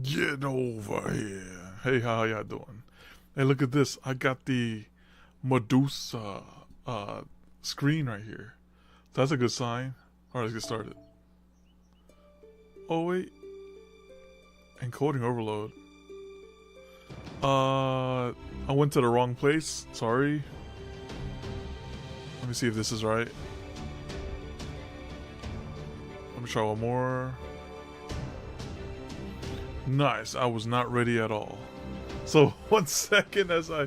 Get over here. Hey, how y'all doing? Hey, look at this. I got the Medusa screen right here. That's a good sign. Alright, let's get started. Oh, wait. Encoding overload. I went to the wrong place. Sorry. Let me see if this is right. Let me try one more. Nice. I was not ready at all. So 1 second as I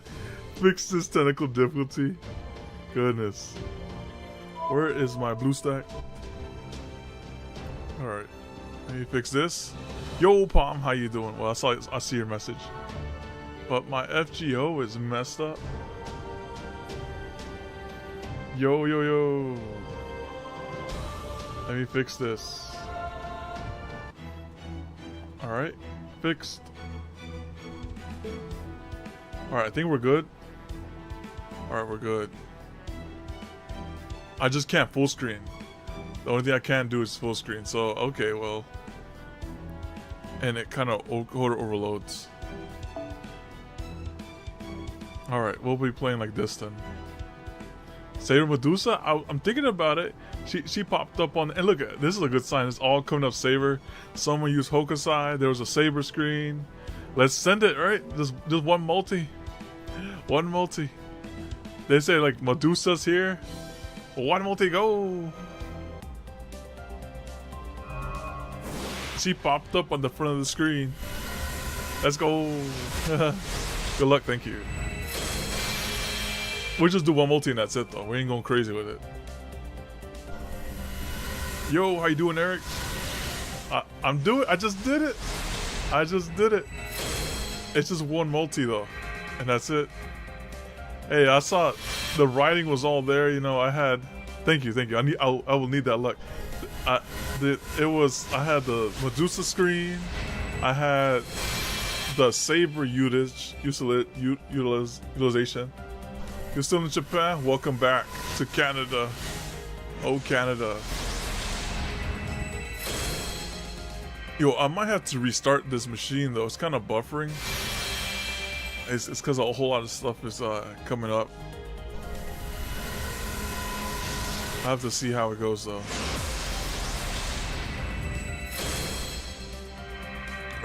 fix this technical difficulty. Goodness. Where is my blue stack? Alright. Let me fix this. Yo, Palm, how you doing? Well, I see your message. But my FGO is messed up. Yo, yo, yo. Let me fix this. Alright. Fixed. Alright, I think we're good. Alright, we're good. I just can't full screen. The only thing I can't do is full screen. So, okay, well. And it kind of overloads. Alright, we'll be playing like this then. Saber Medusa? I'm thinking about it. She popped up on... And look, this is a good sign. It's all coming up Saber. Someone used Hokusai. There was a Saber screen. Let's send it, right? Just one multi. One multi. They say like Medusa's here. One multi, go! She popped up on the front of the screen. Let's go. Good luck, thank you. We just do one multi and that's it though. We ain't going crazy with it. Yo, how you doing, Eric? I just did it. I just did it. It's just one multi though. And that's it. Hey, I saw the writing was all there, you know. I had thank you. I will need that luck. I had the Medusa screen. I had the Saber utilization. You're still in Japan? Welcome back to Canada. Oh, Canada. Yo, I might have to restart this machine though. It's kind of buffering. It's because a whole lot of stuff is coming up. I have to see how it goes though.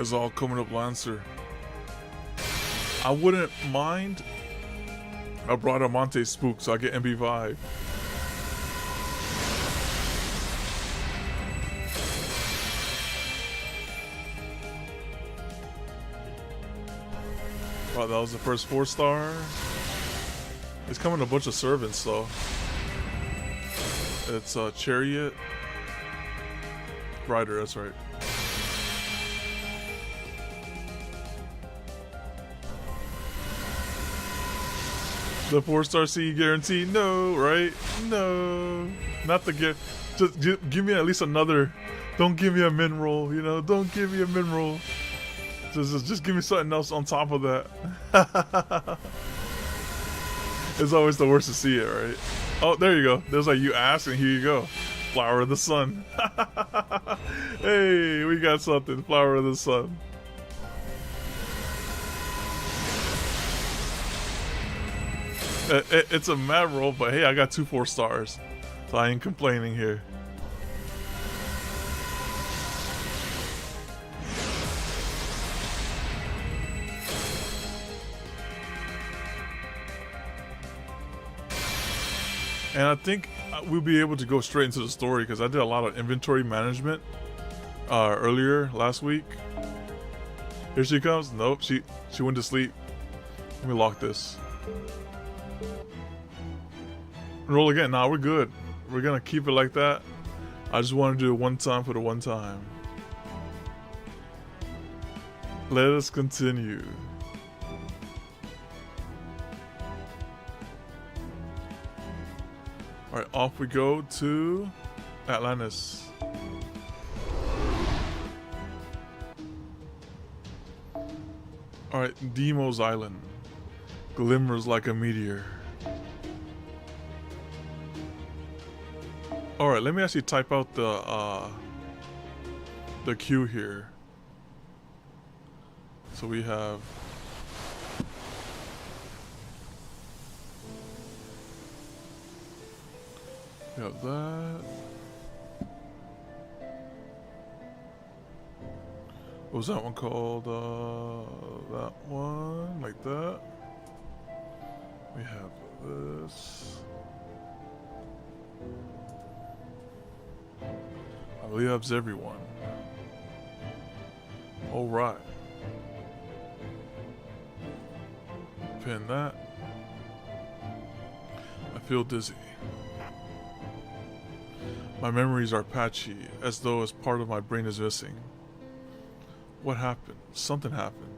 It's all coming up Lancer. I wouldn't mind a Bradamante spook so I get MP5. Wow, that was the first 4-star. It's coming a bunch of servants though. It's Chariot. Rider, that's right. The 4-star C guarantee? No, right? No. Not the gift. Just give me at least another. Don't give me a min roll, you know? Don't give me a min roll. Just give me something else on top of that. It's always the worst to see it, right? Oh, there you go. There's like you asked and here you go. Flower of the Sun. Hey, we got something. Flower of the Sun. It's a mad roll, but hey, I got 2 4-stars. So I ain't complaining here. And I think we'll be able to go straight into the story because I did a lot of inventory management earlier last week. Here she comes. Nope, she went to sleep. Let me lock this. Roll again. Nah, we're good. We're gonna keep it like that. I just want to do it one time for the one time. Let us continue. Alright, off we go to Atlantis. Alright, Demo's Island. Glimmers like a meteor. Alright, let me actually type out the queue here. So we have that. What was that one called? That one, like that. We have this. I believe that's everyone. All right. Pin that. I feel dizzy. My memories are patchy, as though as part of my brain is missing. What happened? Something happened.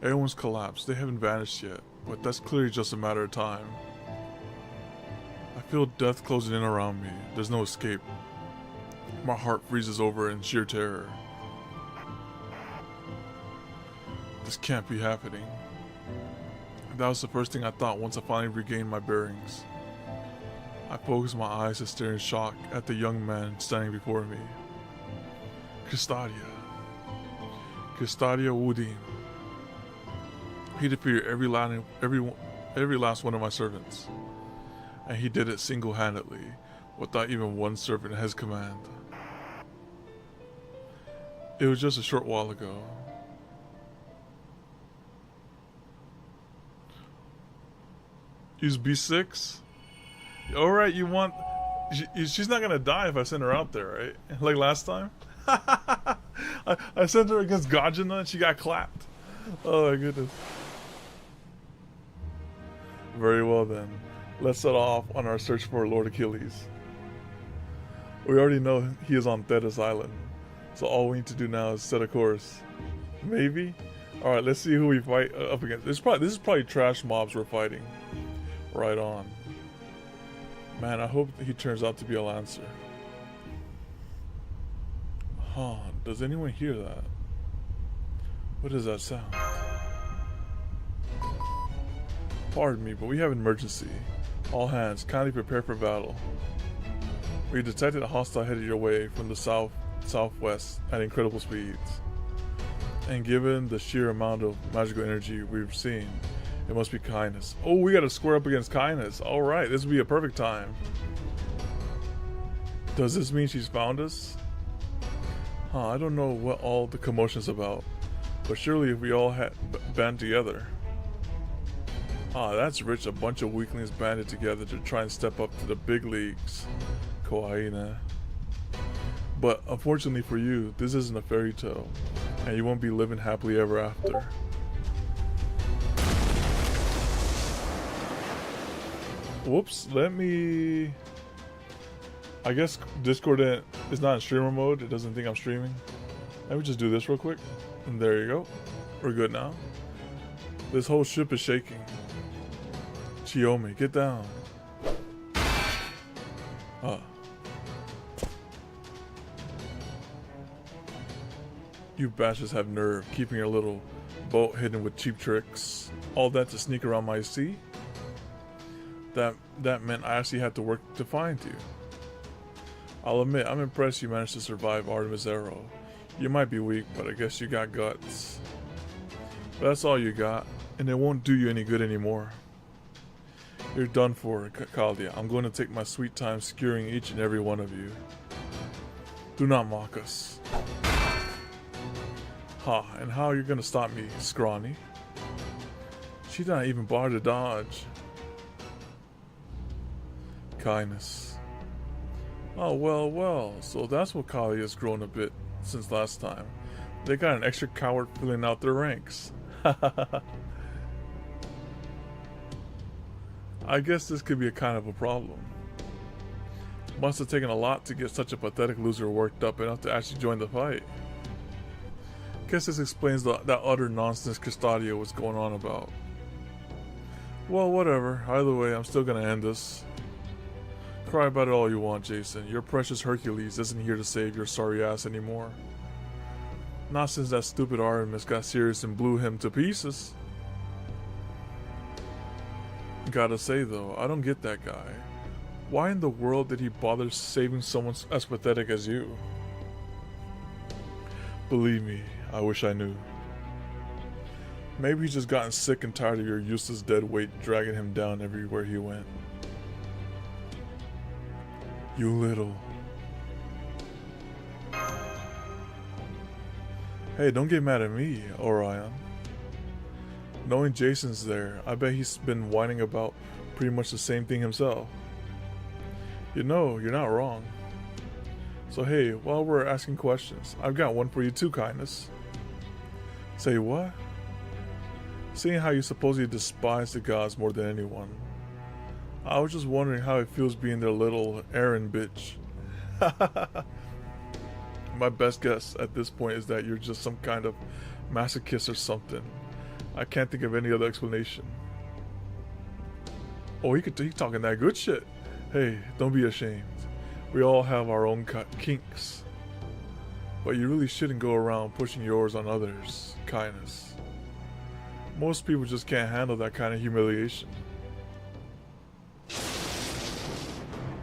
Everyone's collapsed. They haven't vanished yet, but that's clearly just a matter of time. I feel death closing in around me. There's no escape. My heart freezes over in sheer terror. This can't be happening. That was the first thing I thought once I finally regained my bearings. I focused my eyes to stare in shock at the young man standing before me. Custodia Woodim. He defeated every last one of my servants, and he did it single-handedly, without even one servant at his command. It was just a short while ago. Use B6? Alright, you want... She's not gonna die if I send her out there, right? Like last time? I sent her against Gajina and she got clapped. Oh my goodness. Very well then. Let's set off on our search for Lord Achilles. We already know he is on Thetis Island, so all we need to do now is set a course. Maybe? Alright, let's see who we fight up against. This is probably trash mobs we're fighting. Right on. Man, I hope he turns out to be a Lancer. Huh, does anyone hear that? What does that sound? Pardon me, but we have an emergency. All hands, kindly prepare for battle. We detected a hostile headed your way from the southwest at incredible speeds. And given the sheer amount of magical energy we've seen, it must be Kindness. Oh, we gotta square up against Kindness. Alright, this would be a perfect time. Does this mean she's found us? Huh, I don't know what all the commotion's about, but surely if we all had band together. Ah, that's rich, a bunch of weaklings banded together to try and step up to the big leagues. Kawaii. But unfortunately for you, this isn't a fairy tale, and you won't be living happily ever after. Whoops, let me... I guess Discord is not in streamer mode. It doesn't think I'm streaming. Let me just do this real quick. And there you go. We're good now. This whole ship is shaking. Chiyomi, get down. You bastards have nerve, keeping your little boat hidden with cheap tricks. All that to sneak around my sea? That meant I actually had to work to find you. I'll admit, I'm impressed you managed to survive Artemis' arrow. You might be weak, but I guess you got guts. But that's all you got, and it won't do you any good anymore. You're done for, Kalia. I'm going to take my sweet time skewering each and every one of you. Do not mock us. Ha, and how are you going to stop me, scrawny? She did not even bother to dodge. Kindness. Oh, well, so that's what Kali has grown a bit since last time. They got an extra coward filling out their ranks. I guess this could be a kind of a problem. Must have taken a lot to get such a pathetic loser worked up enough to actually join the fight. Guess this explains that utter nonsense Custodia was going on about. Well, whatever. Either way, I'm still gonna end this. Cry about it all you want, Jason. Your precious Hercules isn't here to save your sorry ass anymore. Not since that stupid Artemis got serious and blew him to pieces. Gotta say though, I don't get that guy. Why in the world did he bother saving someone as pathetic as you? Believe me, I wish I knew. Maybe he's just gotten sick and tired of your useless dead weight dragging him down everywhere he went. You little... Hey, don't get mad at me, Orion. Knowing Jason's there, I bet he's been whining about pretty much the same thing himself. You know, you're not wrong. So hey, while we're asking questions, I've got one for you too, Kindness. Say what? Seeing how you supposedly despise the gods more than anyone, I was just wondering how it feels being their little errand bitch. My best guess at this point is that you're just some kind of masochist or something. I can't think of any other explanation. Oh, he talking that good shit. Hey, don't be ashamed. We all have our own kinks. But you really shouldn't go around pushing yours on others, Kindness. Most people just can't handle that kind of humiliation.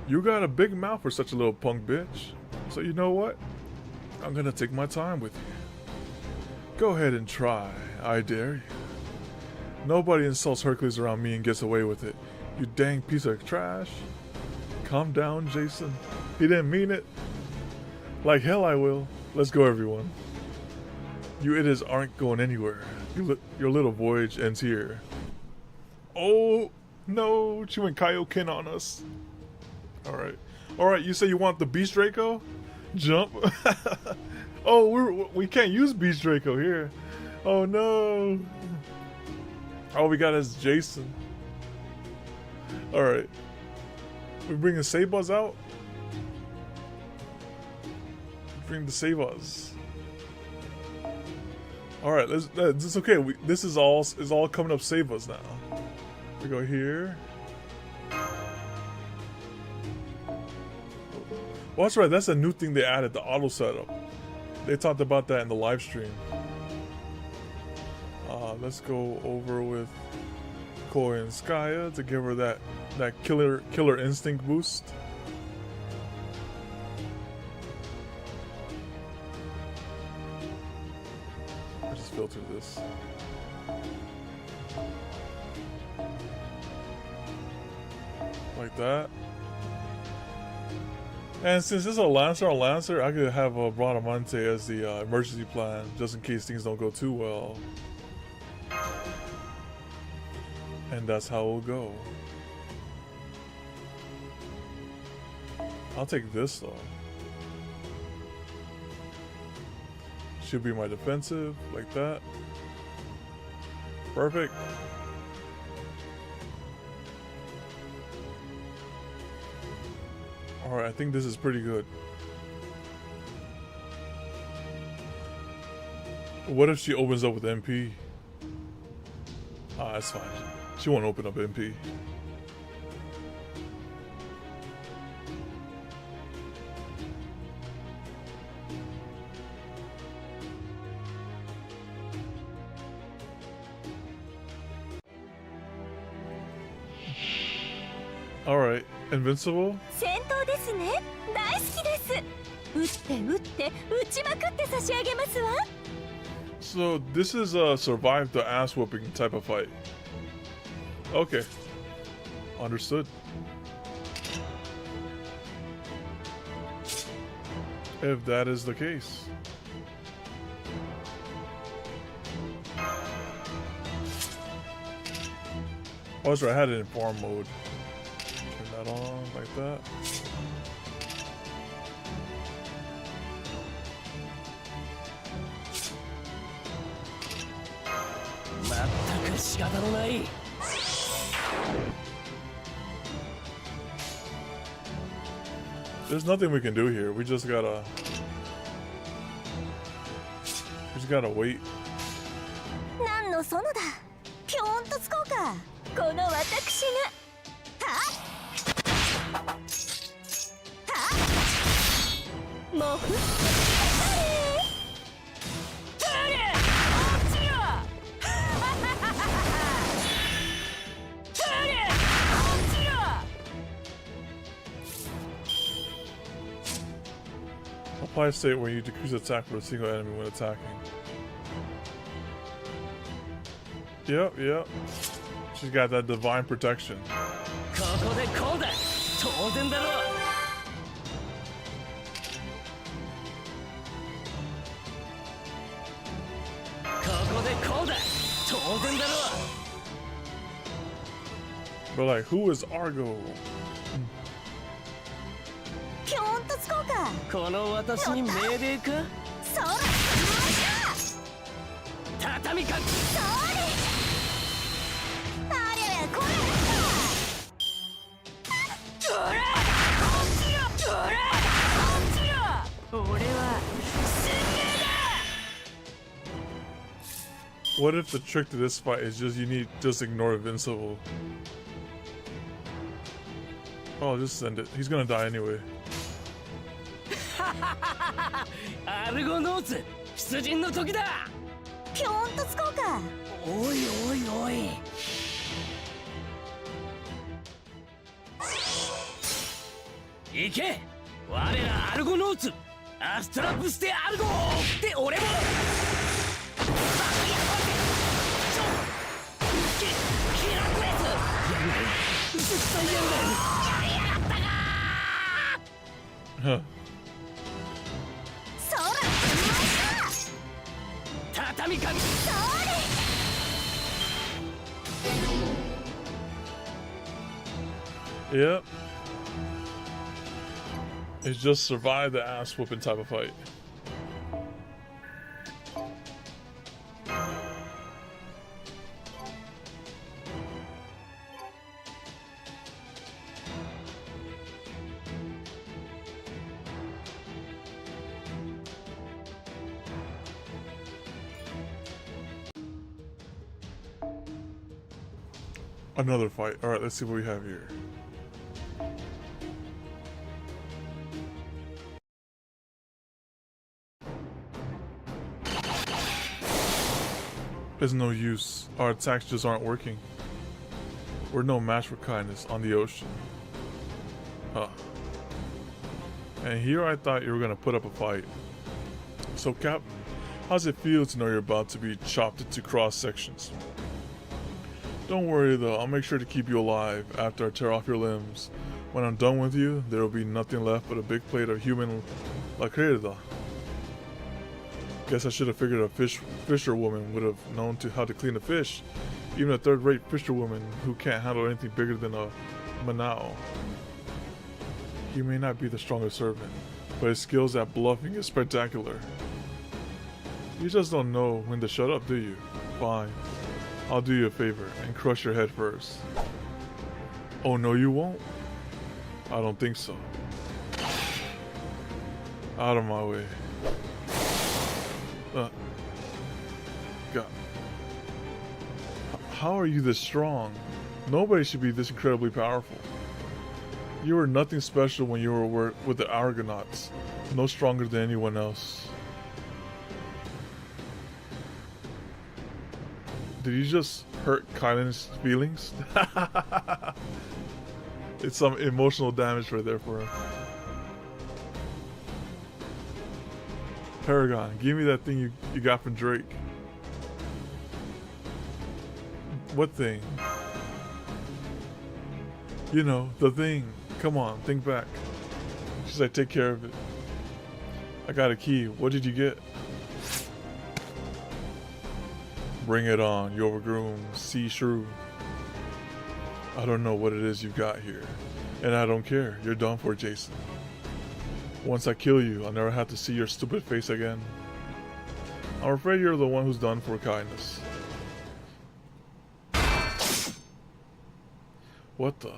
You got a big mouth for such a little punk bitch. So you know what? I'm gonna take my time with you. Go ahead and try, I dare you. Nobody insults Hercules around me and gets away with it. You dang piece of trash. Calm down, Jason. He didn't mean it. Like hell I will. Let's go, everyone. You idiots aren't going anywhere. Your little voyage ends here. Oh, no. She went Kaioken on us. Alright. Alright, you say you want the Beast Draco? Jump. Oh, we can't use Beast Draco here. Oh, no. All we got is Jason. Alright. We bringing Sabaz out? Bring the Sabaz. Alright, it's okay. This is all coming up Sabaz now. We go here. Well, that's right. That's a new thing they added, the auto setup. They talked about that in the live stream. Let's go over with Koi and Skya to give her that killer instinct boost. I just filter this. Like that. And since this is a Lancer, I could have a Bradamante as the emergency plan, just in case things don't go too well. And that's how it'll go. I'll take this though. Should be my defensive, like that. Perfect. Alright, I think this is pretty good. What if she opens up with MP? Ah, that's fine. She won't open up MP. Alright, Invincible? So this is a survive the ass whooping type of fight. Okay. Understood. If that is the case. Oh, that's right, I had it in farm mode. Turn that on like that. There's nothing we can do here. We just gotta wait. Apply state where you decrease attack for a single enemy when attacking. Yep, yep. She's got that divine protection. But like, who is Argo? ピョーンとつこうか。この私に命令か。そら、畳か。それ。ありゃりゃ、これ。こっちよ。こっちよ。俺は死んでだ。 What if the trick to this fight is just just ignore Invincible? Oh, just send it. He's gonna die anyway. アルゴノーツ出陣の時だ。ピョーンとつこうか。おいおいおい。行け。我らアルゴノーツアストラプステアルゴって俺も。Huh. そら、畳か。それ。 Yep. It's just survive the ass whooping type of fight. Another fight. All right, let's see what we have here. There's no use. Our attacks just aren't working. We're no match for kindness on the ocean. Huh. And here I thought you were gonna put up a fight. So, Captain, how's it feel to know you're about to be chopped into cross sections? Don't worry though, I'll make sure to keep you alive after I tear off your limbs. When I'm done with you, there will be nothing left but a big plate of human lacrida. Guess I should have figured a fisherwoman would have known how to clean a fish. Even a third-rate fisherwoman who can't handle anything bigger than a manao. He may not be the strongest servant, but his skills at bluffing is spectacular. You just don't know when to shut up, do you? Fine. I'll do you a favor and crush your head first. Oh no, you won't? I don't think so. Out of my way. God. How are you this strong? Nobody should be this incredibly powerful. You were nothing special when you were with the Argonauts. No stronger than anyone else. Did you just hurt Kylan's feelings? It's some emotional damage right there for him. Paragon, give me that thing you got from Drake. What thing? You know, the thing. Come on, think back. She's like, take care of it. I got a key. What did you get? Bring it on, you overgrown sea shrew. I don't know what it is you've got here. And I don't care. You're done for, Jason. Once I kill you, I'll never have to see your stupid face again. I'm afraid you're the one who's done for kindness. What the?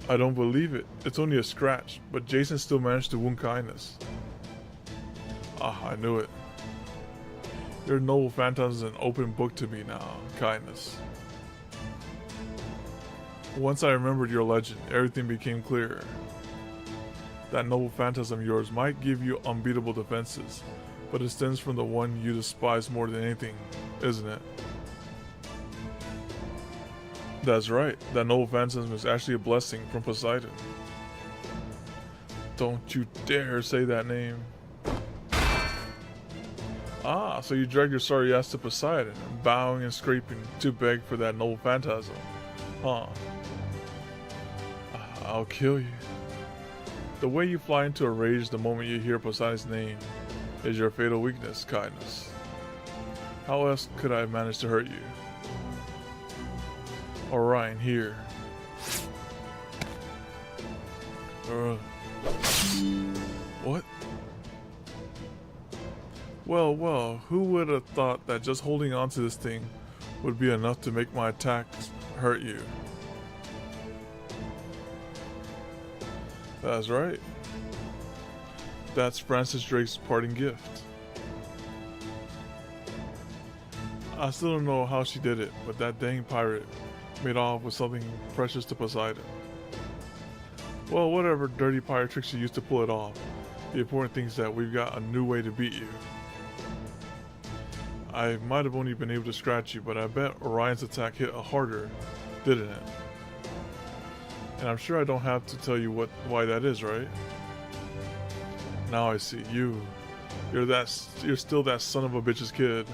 I don't believe it. It's only a scratch, but Jason still managed to wound kindness. Ah, I knew it. Your noble phantasm is an open book to me now, kindness. Once I remembered your legend, everything became clearer. That noble phantasm of yours might give you unbeatable defenses, but it stems from the one you despise more than anything, isn't it? That's right, that noble phantasm is actually a blessing from Poseidon. Don't you dare say that name. Ah, so you dragged your sorry ass to Poseidon, bowing and scraping to beg for that noble phantasm. Huh. I'll kill you. The way you fly into a rage the moment you hear Poseidon's name is your fatal weakness, kindness. How else could I manage to hurt you? Orion, here. What? Well, who would have thought that just holding on to this thing would be enough to make my attacks hurt you? That's right. That's Francis Drake's parting gift. I still don't know how she did it, but that dang pirate made off with something precious to Poseidon. Well, whatever dirty pirate tricks she used to pull it off, the important thing is that we've got a new way to beat you. I might have only been able to scratch you, but I bet Orion's attack hit harder, didn't it? And I'm sure I don't have to tell you why that is, right? Now I see. You're still that son of a bitch's kid.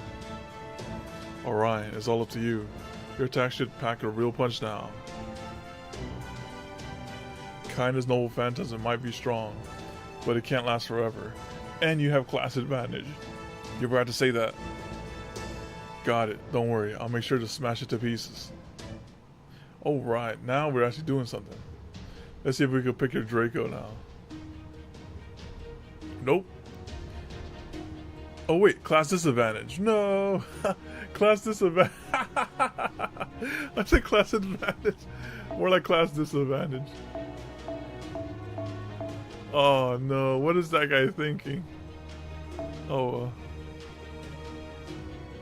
Orion, it's all up to you. Your attack should pack a real punch now. Kindness noble phantasm might be strong, but it can't last forever. And you have class advantage. You're about to say that. Got it. Don't worry. I'll make sure to smash it to pieces. Oh, right. Now we're actually doing something. Let's see if we can pick your Draco now. Nope. Oh, wait. Class disadvantage. No. Class disadvantage. I said class advantage. More like class disadvantage. Oh, no. What is that guy thinking? Oh,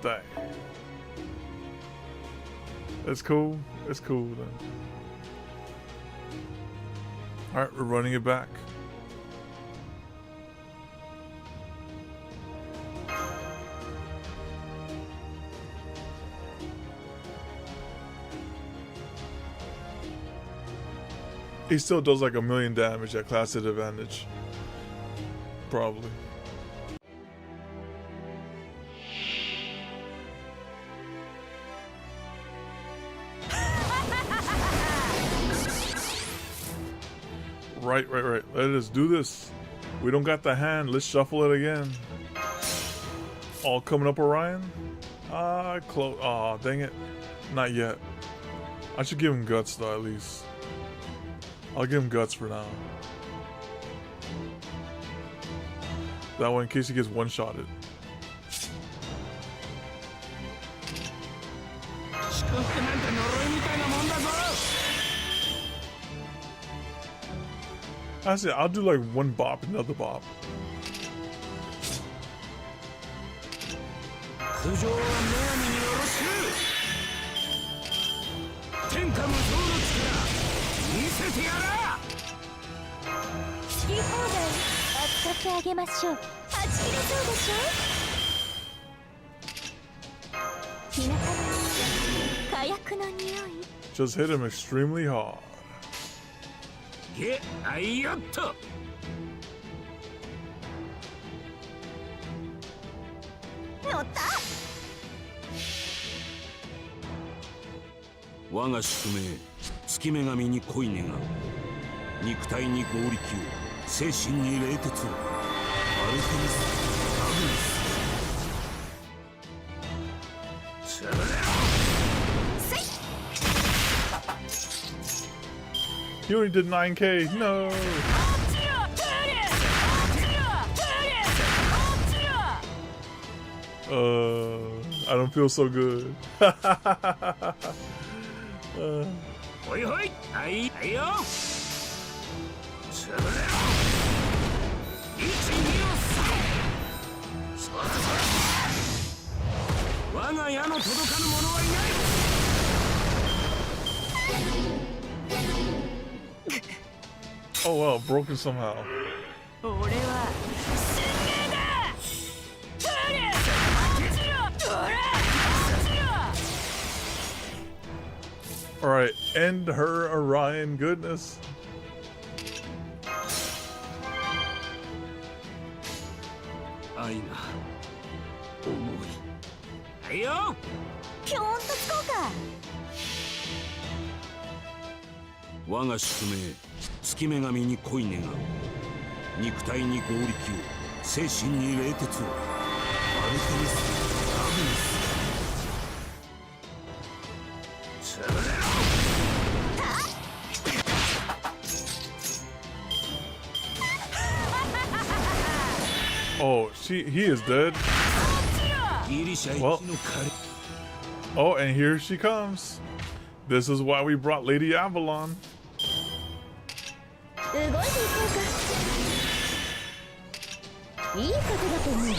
dang. It's cool. It's cool then. Alright, we're running it back. He still does like 1,000,000 damage at class advantage. Probably. Right. Let us do this. We don't got the hand. Let's shuffle it again. All coming up, Orion? Close. Aw, dang it. Not yet. I should give him guts, though, at least. I'll give him guts for now. That way, in case he gets one-shotted. I say I'll do like one bop, another bop. Just hit him extremely hard. He only did 9K. No. I don't feel so good. Oh well, broken somehow. Alright, end her, Orion. Goodness. はいよ。ピョーンとつこうか。我が宿命、月女神に恋願う。肉体に合力を、精神に冷徹を。アルテミス・アグネス。潰れろ。 Oh, he is dead. Well, oh, and here she comes. This is why we brought Lady Avalon. 動いていこうか。いいことだと思うよ。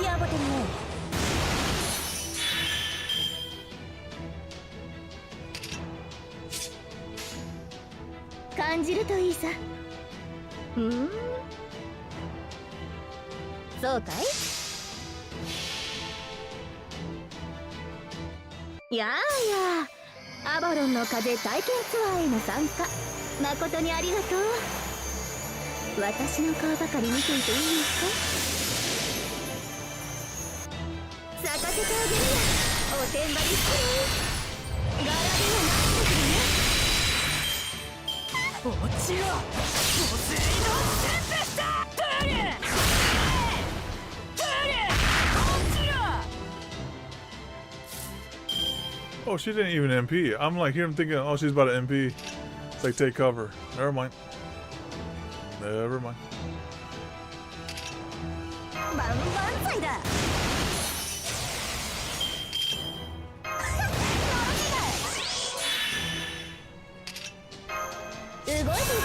やぼてね。感じるといいさ。そうかい。やあやあ、アバロンの風体験ツアーへの参加誠にありがとう。私の顔ばかり見ていていいですか。咲かせてあげるよ、おてんばりスプレー。柄ではないんだけどね。落ちろ、ポセイドンテンペスタ。トゥリュトゥリュ落ちろ。 Oh, she didn't even MP. I'm like, here I'm thinking, oh, she's about to MP. It's like, take cover. Never mind. Never mind. バンバン祭だ。動いていこう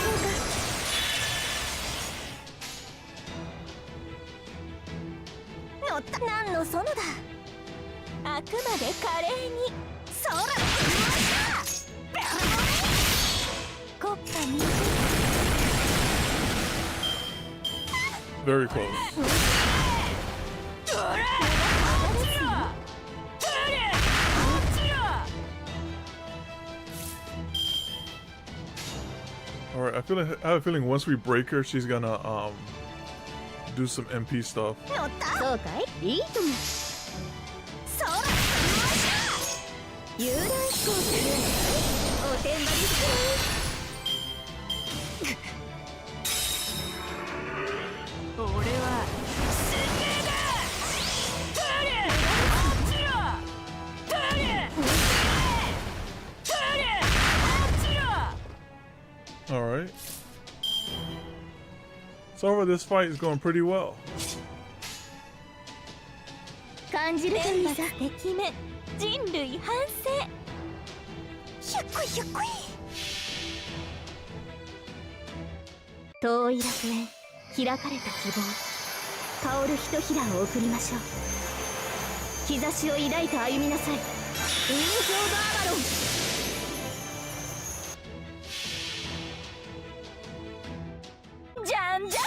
か。乗った。何の園だ。あくまで華麗に空を飛びました。コッパに Very close. All right, I have a feeling once we break her, she's gonna do some MP stuff. そうかい。いいとも。空を飛びました。遊覧飛行するおてんばりスプレー。俺は神明だ。トゥリュ落ちろ。トゥリュトゥリュ落ちろ。 All right. So far, this fight is going pretty well. 感じるといいさ。敵目人類反省。ひゃっこいひゃっこい。遠い楽園、開かれた希望、香るひとひらを送りましょう。兆しを抱いて歩みなさい。ウィンズ・オブ・アバロン。じゃんじゃじゃー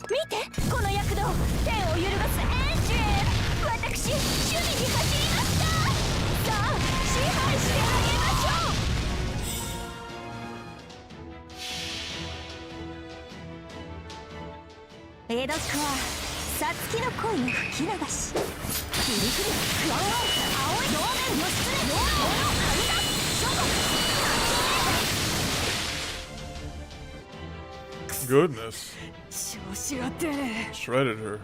ん。見て、この躍動、天を揺るがすエンジン。私、守備に走りました。さあ、支配してあげましょう。江戸っ子はさつきの恋の吹き流し。フリフリクワンワン青い表面の失礼ローラをはみ出す諸国。 Goodness. 調子が出ねえ。 Shredded her.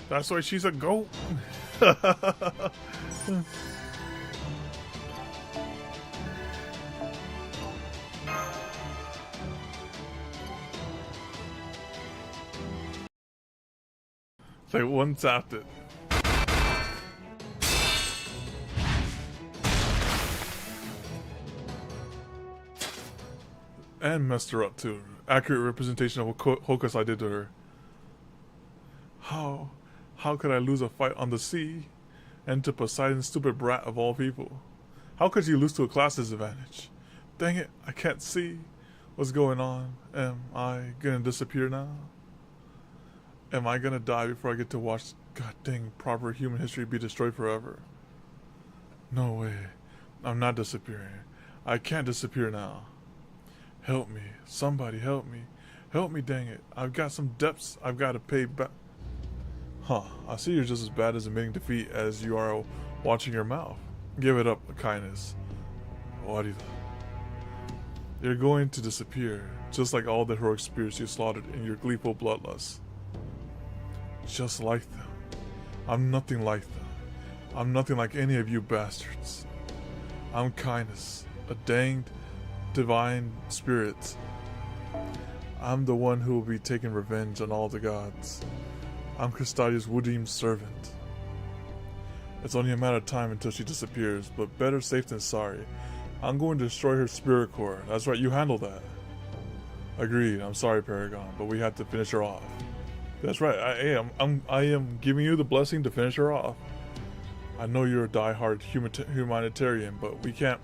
That's why she's a goat. They one tapped it. And messed her up too. Accurate representation of what Hokusai did to her. How could I lose a fight on the sea? And to Poseidon's stupid brat of all people. How could she lose to a class disadvantage? Dang it, I can't see what's going on. Am I gonna disappear now? Am I gonna die before I get to watch god dang proper human history be destroyed forever? No way. I'm not disappearing. I can't disappear now. Help me. Somebody help me. Help me, dang it. I've got some debts I've got to pay back. Huh. I see you're just as bad as admitting defeat as you are watching your mouth. Give it up, kindness. Warida. You're going to disappear, just like all the heroic spirits you slaughtered in your gleeful bloodlust. Just like them. I'm nothing like them. I'm nothing like any of you bastards. I'm kindness, a danged divine spirit. I'm the one who will be taking revenge on all the gods. I'm Cristadia's Woodim's servant. It's only a matter of time until she disappears, but better safe than sorry. I'm going to destroy her spirit core. That's right, you handle that. Agreed, I'm sorry, Paragon, but we have to finish her off. That's right, I am giving you the blessing to finish her off. I know you're a die-hard humanitarian, but we can't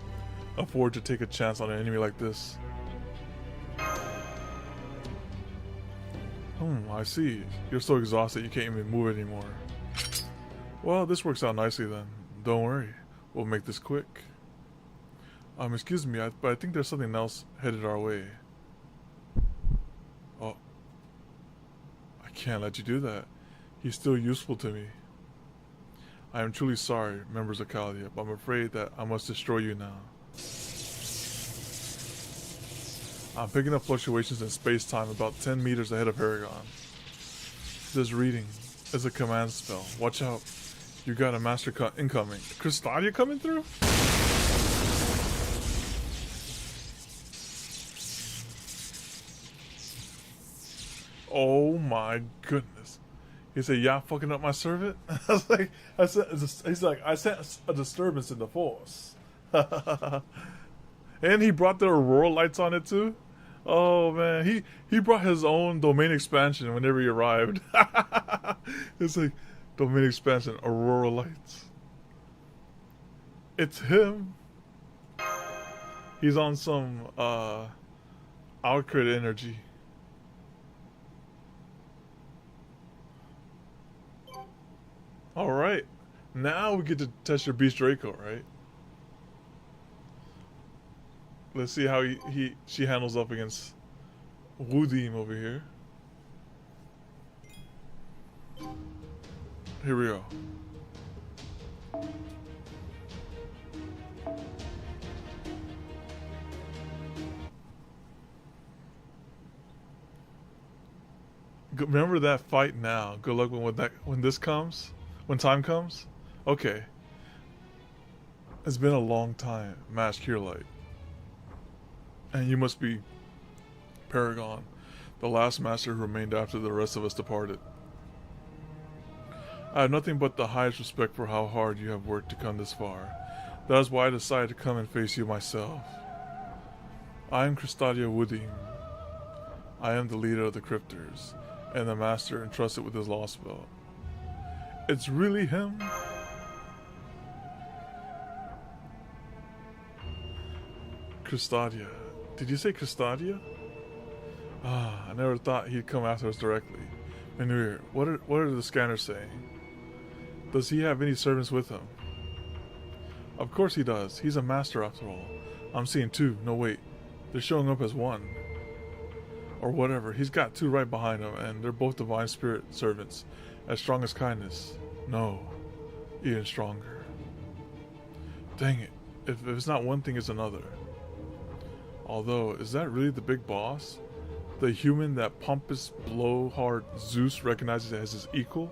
afford to take a chance on an enemy like this. I see. You're so exhausted you can't even move anymore. Well, this works out nicely then. Don't worry. We'll make this quick. Excuse me, but I think there's something else headed our way. Oh. I can't let you do that. He's still useful to me. I am truly sorry, members of Kalia, but I'm afraid that I must destroy you now. I'm picking up fluctuations in space-time about 10 meters ahead of Paragon. This reading is a command spell. Watch out. You got a master incoming. Cristadia coming through? Oh my goodness. He said, yeah, fucking up my servant? He's like, I sent a disturbance in the force. And he brought the Aurora lights on it too? Oh man, he brought his own domain expansion whenever he arrived. It's like, domain expansion, Aurora lights. It's him. He's on some, outcrit energy. Alright, now we get to test your Beast Draco, right? Let's see how she handles up against Woodim over here. Here we go. Remember that fight now. Good luck when this comes. When time comes? Okay. It's been a long time, Masked Light. And you must be Paragon, the last master who remained after the rest of us departed. I have nothing but the highest respect for how hard you have worked to come this far. That is why I decided to come and face you myself. I am Cristadia Woodim. I am the leader of the Cryptors, and the master entrusted with his Lostbelt. It's really him? Cristadia. Did you say Cristadia? I never thought he'd come after us directly. Manir, what are the scanners saying? Does he have any servants with him? Of course he does. He's a master after all. I'm seeing two. No, wait. They're showing up as one. Or whatever. He's got two right behind him, and they're both divine spirit servants. As strong as kindness. No. Even stronger. Dang it. If it's not one thing, it's another. Although, is that really the big boss? The human that pompous blowhard Zeus recognizes as his equal?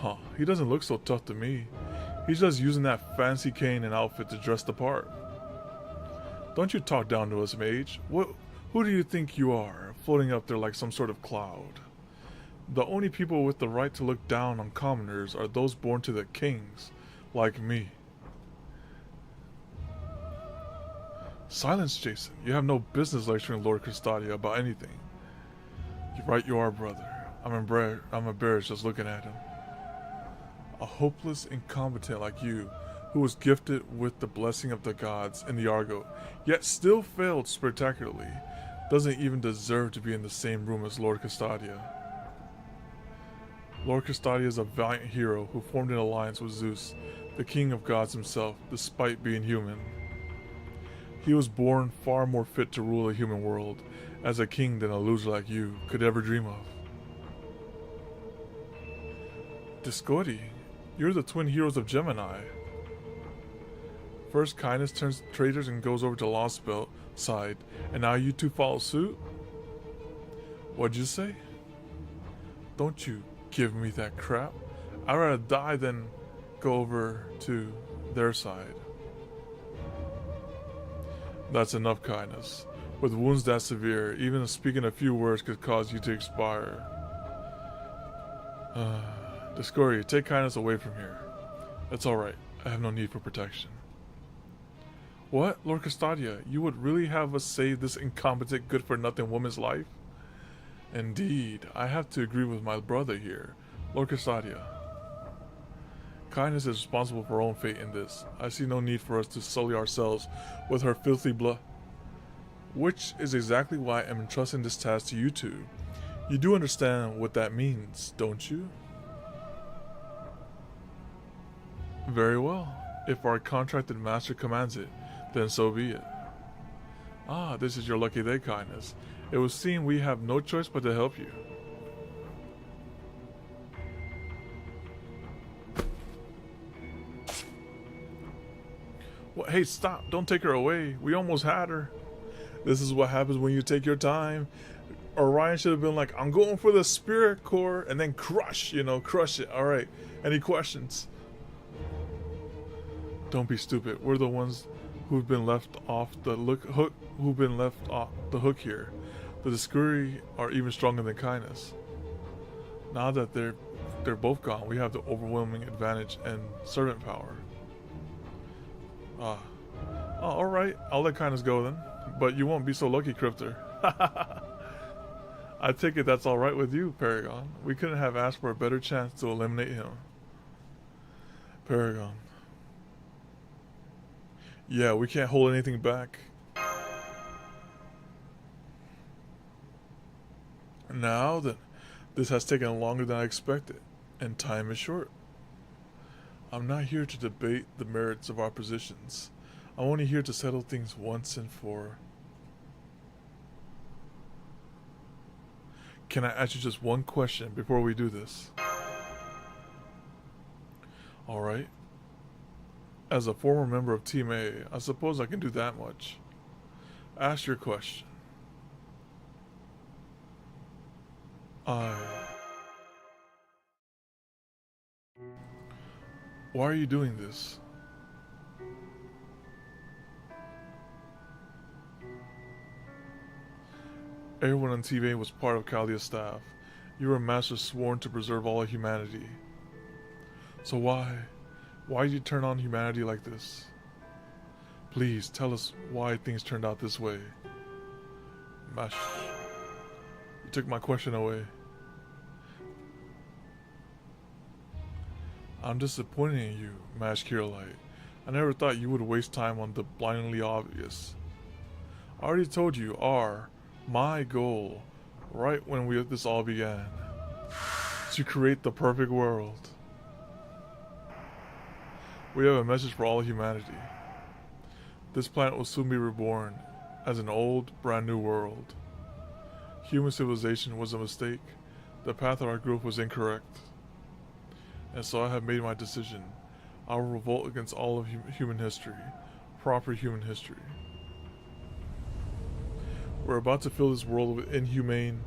Huh, he doesn't look so tough to me. He's just using that fancy cane and outfit to dress the part. Don't you talk down to us, mage. Who do you think you are, floating up there like some sort of cloud? The only people with the right to look down on commoners are those born to the kings, like me. Silence, Jason. You have no business lecturing Lord Cristadia about anything. You're right, you are, brother. I'm embarrassed just looking at him. A hopeless incompetent like you, who was gifted with the blessing of the gods in the Argo, yet still failed spectacularly, doesn't even deserve to be in the same room as Lord Cristadia. Lord Cristadia is a valiant hero who formed an alliance with Zeus, the king of gods himself, despite being human. He was born far more fit to rule a human world as a king than a loser like you could ever dream of. Discordi, you're the twin heroes of Gemini. First Kindness turns traitors and goes over to Lostbelt side, and now you two follow suit? What'd you say? Don't you give me that crap. I'd rather die than go over to their side. That's enough, Kindness. With wounds that severe, even speaking a few words could cause you to expire. Discordia, take Kindness away from here. That's alright. I have no need for protection. What? Lord Custodia, you would really have us save this incompetent, good-for-nothing woman's life? Indeed, I have to agree with my brother here, Lord Custodia. Kindness is responsible for her own fate in this. I see no need for us to sully ourselves with her filthy blood. Which is exactly why I'm entrusting this task to you two. You do understand what that means, don't you? Very well. If our contracted master commands it, then so be it. Ah, this is your lucky day, Kindness. It would seem we have no choice but to help you. Well, hey, stop. Don't take her away. We almost had her. This is what happens when you take your time. Orion should have been like, I'm going for the spirit core, and then crush it. All right. Any questions? Don't be stupid. We're the ones who've been left off the hook. Who've been left off the hook here. The Discuri are even stronger than Kindness. Now that they're both gone, we have the overwhelming advantage and servant power. Oh, all right. I'll let Kindness go then. But you won't be so lucky, Cryptor. I take it that's all right with you, Paragon. We couldn't have asked for a better chance to eliminate him. Paragon. Yeah, we can't hold anything back. Now that this has taken longer than I expected, and time is short. I'm not here to debate the merits of our positions. I'm only here to settle things once and for. Can I ask you just one question before we do this? Alright. As a former member of Team A, I suppose I can do that much. Ask your question. Why are you doing this? Everyone on Team A was part of Kalia's staff. You were a master sworn to preserve all of humanity. So why did you turn on humanity like this? Please tell us why things turned out this way. Mash, you took my question away. I'm disappointed in you, Mash Kirillite. I never thought you would waste time on the blindingly obvious. I already told you, my goal, right when this all began, to create the perfect world. We have a message for all humanity. This planet will soon be reborn as an old, brand new world. Human civilization was a mistake. The path of our group was incorrect. And so I have made my decision. I will revolt against all of human history, proper human history. We're about to fill this world with inhuman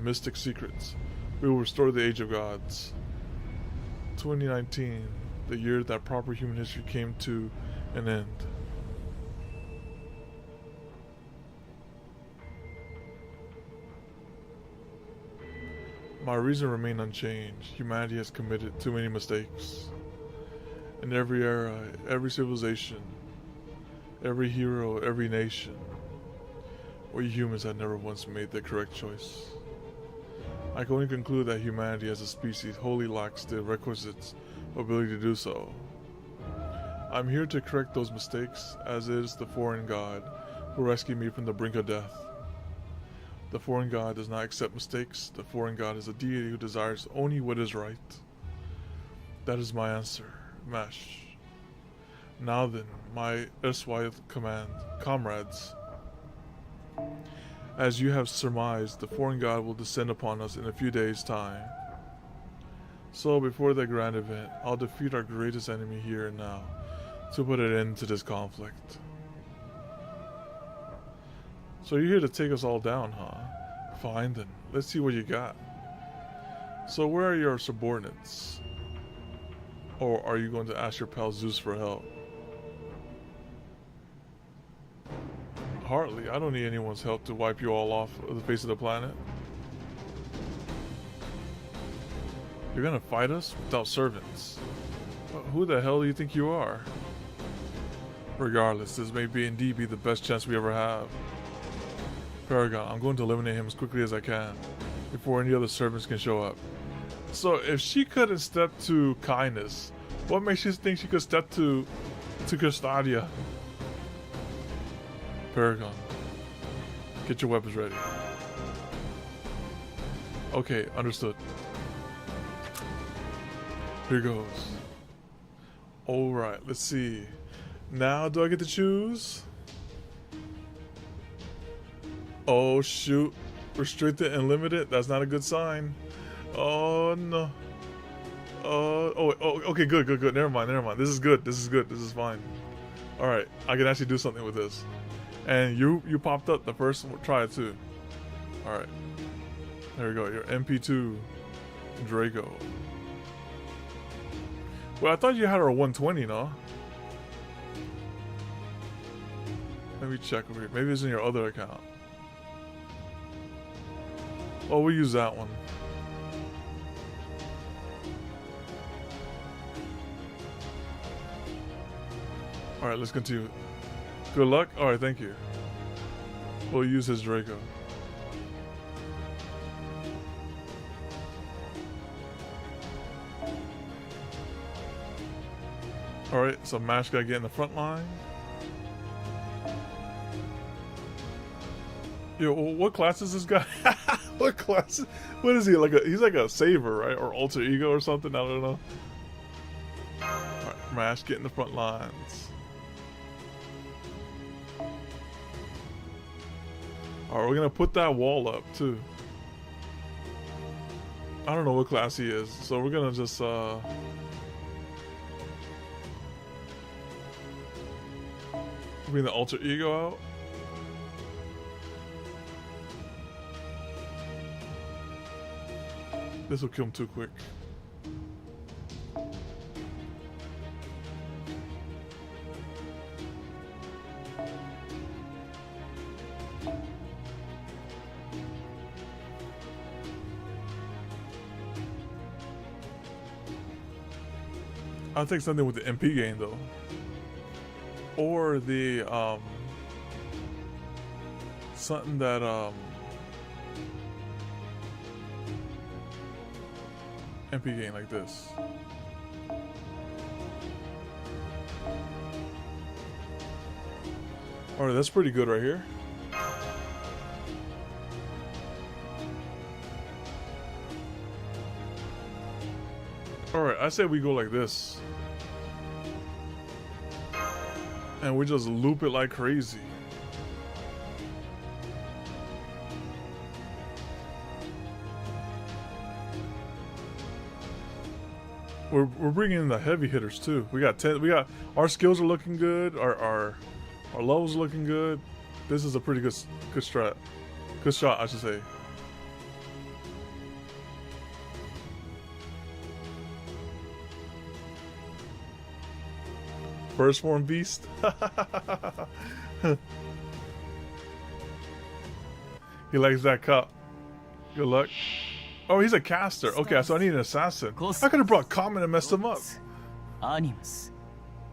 mystic secrets. We will restore the Age of Gods. 2019, the year that proper human history came to an end. My reason remained unchanged. Humanity has committed too many mistakes. In every era, every civilization, every hero, every nation, we humans had never once made the correct choice. I can only conclude that humanity as a species wholly lacks the requisite ability to do so. I'm here to correct those mistakes, as is the foreign god who rescued me from the brink of death. The foreign god does not accept mistakes. The foreign god is a deity who desires only what is right. That is my answer, Mash. Now then, my erstwhile comrades. As you have surmised, the foreign god will descend upon us in a few days' time. So, before that grand event, I'll defeat our greatest enemy here and now, to put an end to this conflict. So you're here to take us all down, huh? Fine then, let's see what you got. So where are your subordinates? Or are you going to ask your pal Zeus for help? Hardly. I don't need anyone's help to wipe you all off of the face of the planet. You're gonna fight us without servants? Who the hell do you think you are? Regardless, this may indeed be the best chance we ever have. Paragon, I'm going to eliminate him as quickly as I can, before any other servants can show up. So if she couldn't step to kindness, what makes you think she could step to Custodia? Paragon, get your weapons ready. Okay, understood. Here goes. Alright, let's see. Now do I get to choose? Oh shoot. Restricted and limited? That's not a good sign. Oh no. Oh, okay, good. Never mind. This is good. This is fine. Alright, I can actually do something with this. And you popped up the first try it too. Alright. There we go. Your MP2 Draco. Well, I thought you had her 120, no? Let me check over here. Maybe it's in your other account. Oh, we'll use that one. Alright, let's continue. Good luck. Alright, thank you. We'll use his Draco. Alright, so Mash gotta get in the front line. Yo, what class is this guy? What class? What is he? He's like a saver, right? Or alter ego or something? I don't know. Alright, Mash, get in the front lines. Alright, we're gonna put that wall up too. I don't know what class he is, so we're gonna just bring the alter ego out. This will kill him too quick. I'll take something with the MP gain though. Or the something that MP gain like this. Alright, that's pretty good right here. Alright, I say we go like this. And we just loop it like crazy. We're bringing in the heavy hitters too. We got 10. We got our skills are looking good. Our levels are looking good. This is a pretty good strat. Good shot, I should say. First form beast. He likes that cup. Good luck. Oh, he's a caster. Okay, so I need an assassin. I could have brought Common and messed him up. Animus,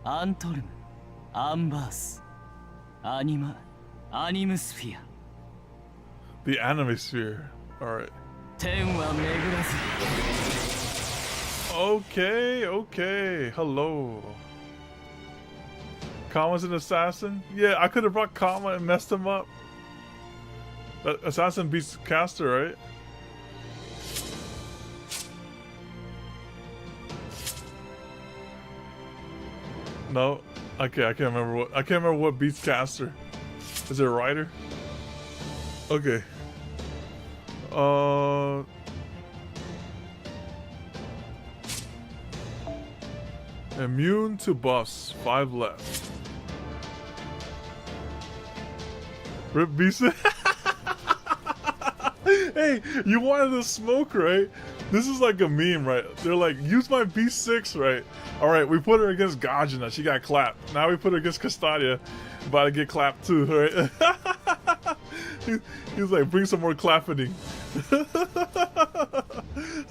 Antolum, Ambas, Anima, Animusphere. The Animusphere. Alright. Okay. Hello. Kama's an assassin? Yeah, I could have brought Kama and messed him up. That assassin beats caster, right? No. Okay, I can't remember what beats caster. Is it a rider? Okay. Immune to buffs. 5 left. Rip B6. Hey, you wanted to smoke, right? This is like a meme, right? They're like, use my B6, right? Alright, we put her against Gajina. She got clapped. Now we put her against Castadia. About to get clapped too, right? He's like, bring some more clapping.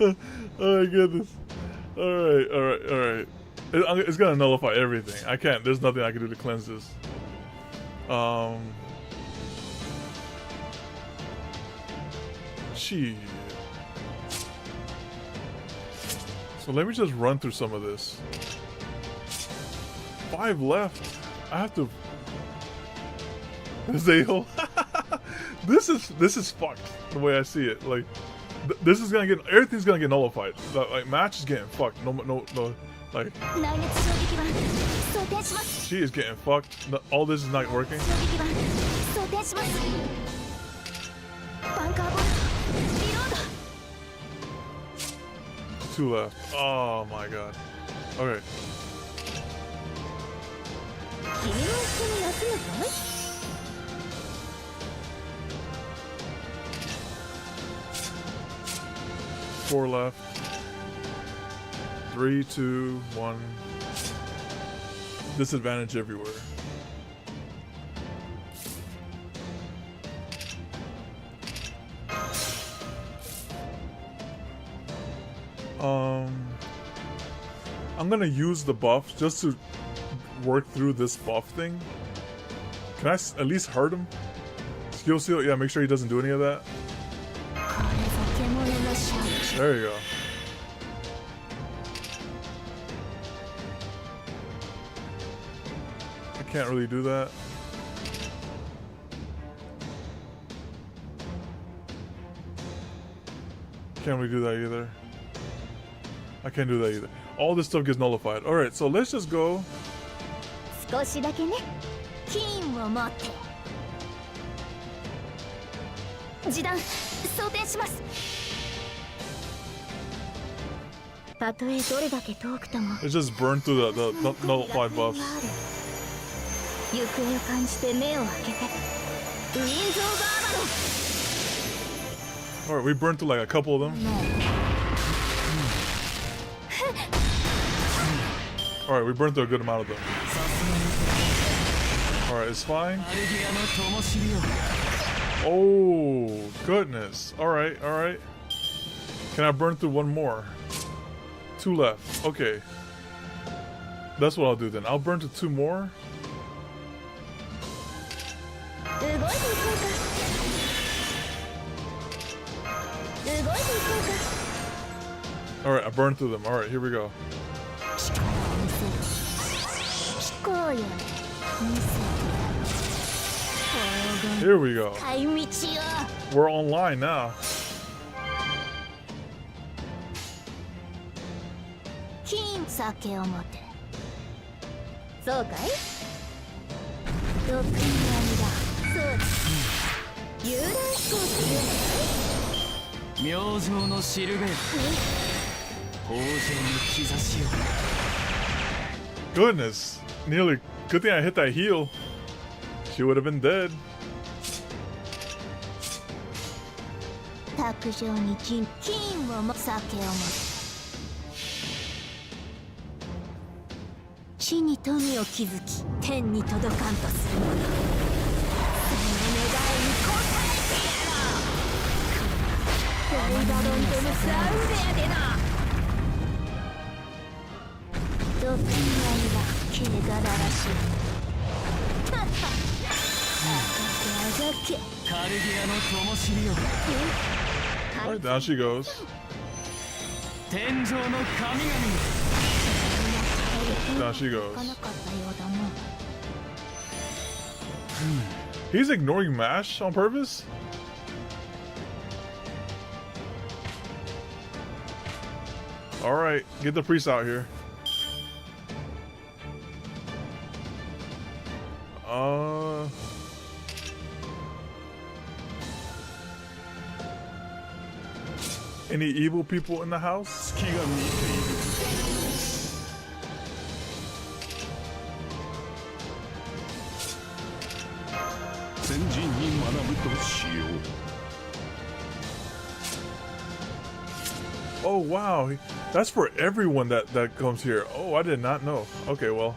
Oh my goodness. Alright. It's gonna nullify everything. I can't. There's nothing I can do to cleanse this. Shit. So let me just run through some of this. 5 left. I have to. Zale. This is fucked the way I see it. Like, this is gonna get, everything's gonna get nullified. Like, match is getting fucked. No. Like, she is getting fucked. No, all this is not working. 2 left. Oh my god. Okay. Four left. 3, 2, 1. Disadvantage everywhere. I'm gonna use the buff just to work through this buff thing. Can I at least hurt him? Skill seal, yeah, make sure he doesn't do any of that. There you go. I can't really do that. Can't really do that either. I can't do that either. All this stuff gets nullified. Alright, so let's just go. 少しだけね、金を持って示弾装填します。たとえどれだけ遠くとも Let's just burn through the nullified buffs. 行方を感じて目を開けてウィンズ・オブ・アバロン Alright, we burned through like a couple of them. Alright, we burned through a good amount of them. Alright, it's fine. Oh, goodness. Alright. Can I burn through one more? 2 left. Okay. That's what I'll do then. I'll burn to 2 more. Alright, I burned through them. Alright, here we go. Here we go. We're online now. Goodness. Nearly. Good thing I hit that heal. She would have been dead. 卓上に金をも酒をも地に富を築き天に届かんとする者その願いに応えてやろう大バロンとのサウンデやでな毒には怪我だらしいAlright, down she goes. Down she goes. He's ignoring MASH on purpose? Alright, get the priest out here. Any evil people in the house? 月が見ている。先人に学ぶとしよう。 Oh wow, that's for everyone that comes here. Oh, I did not know. Okay, well.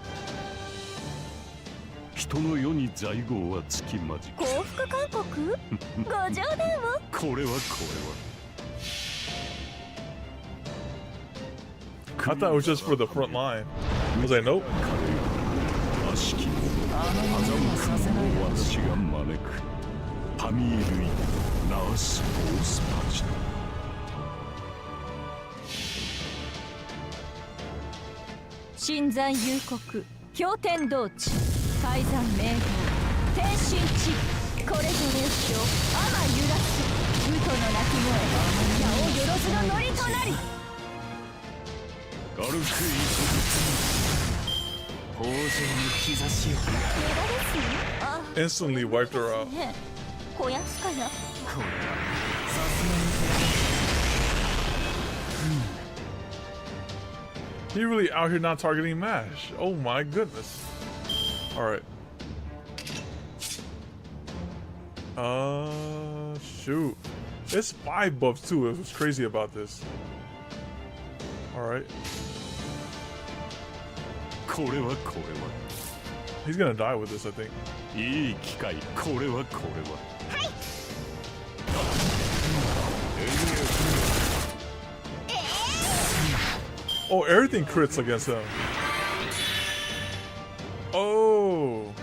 人の世に在郷はつきまじく。幸福勧告ご冗談を。これは。 I thought it was just for the front line. I was like, nope. 悪しき者、欺く者を私が招く。パミールイ、ナース・ロースパチ。新山幽谷、氷天道地、海山明道、天神地、これぞ列強、天揺らす、ウトの鳴き声、矢をよろずのノリとなり。 軽くいく豊穣の兆しを。無駄ですよ。あ、 Instantly wiped her out. ねえ、こやつかな。これはさすがに He really out here not targeting MASH. Oh my goodness. Alright. Shoot. It's 5 buffs too. It was crazy about this. Alright. これは。 He's gonna die with this, I think. いい機会、これは。 Oh, everything crits against him. Oh.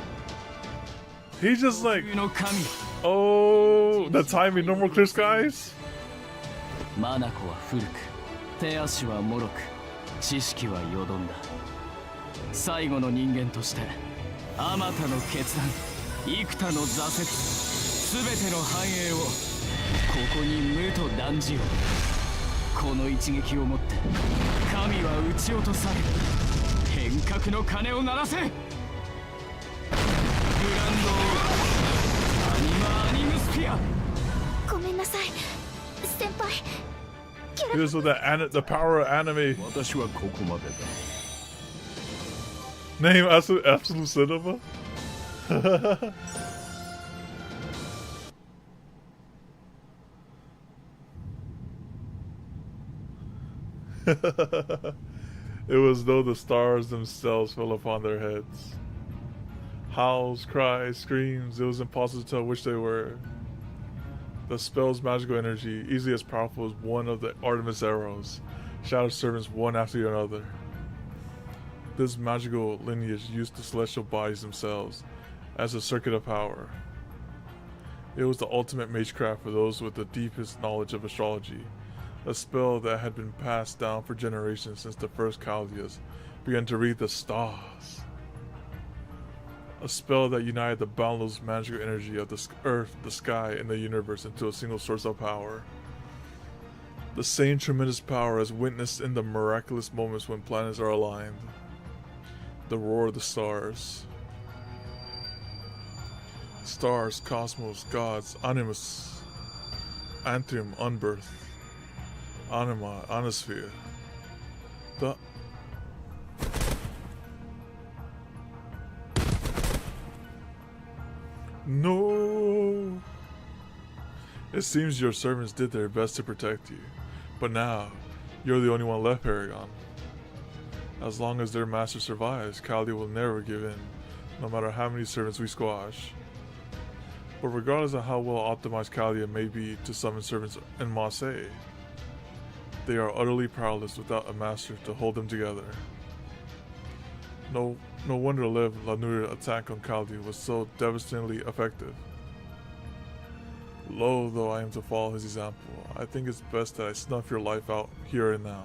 He just like, の神。 oh, the timing, no more clear skies? 眼は古く、手足は脆く、知識はよどんだ。最後の人間として、あまたの決断、幾多の挫折、すべての繁栄を、ここに無と断じよう。この一撃をもって神は撃ち落とされる。変革の鐘を鳴らせ。グランドアニムスフィア。ごめんなさい、先輩。 This was the power of anime. 私はここまでだ。 Name Absolute Cinema? It was as though the stars themselves fell upon their heads. Howls, cries, screams, it was impossible to tell which they were. The spell's magical energy, easily as powerful as one of the Artemis arrows, shadowed servants one after another. This magical lineage used the celestial bodies themselves as a circuit of power. It was the ultimate magecraft for those with the deepest knowledge of astrology, a spell that had been passed down for generations since the first Chaldeans began to read the stars. A spell that united the boundless magical energy of the earth, the sky, and the universe into a single source of power. The same tremendous power as witnessed in the miraculous moments when planets are aligned. The roar of the stars. Stars, cosmos, gods, animus, anthemium, unbirth, anima, anosphere. The No! It seems your servants did their best to protect you, but now you're the only one left, Paragon. As long as their master survives, Chaldea will never give in, no matter how many servants we squash. But regardless of how well optimized Chaldea may be to summon servants in Marseille, they are utterly powerless without a master to hold them together. No wonder Lev Lanur's attack on Chaldea was so devastatingly effective. Lo, though I am to follow his example, I think it's best that I snuff your life out here and now.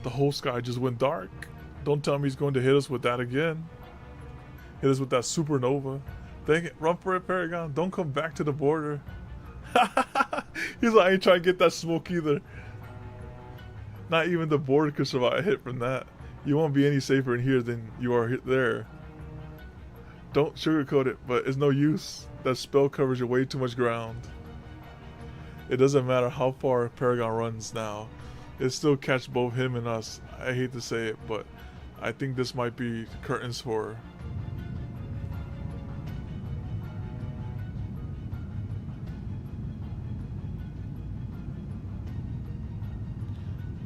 The whole sky just went dark. Don't tell me he's going to hit us with that again. Hit us with that supernova. Dang it, run for it, Paragon. Don't come back to the border. He's like, I ain't trying to get that smoke either. Not even the border could survive a hit from that. You won't be any safer in here than you are there. Don't sugarcoat it, but it's no use. That spell covers way too much ground. It doesn't matter how far Paragon runs now. It still catch both him and us. I hate to say it, but I think this might be curtains for her.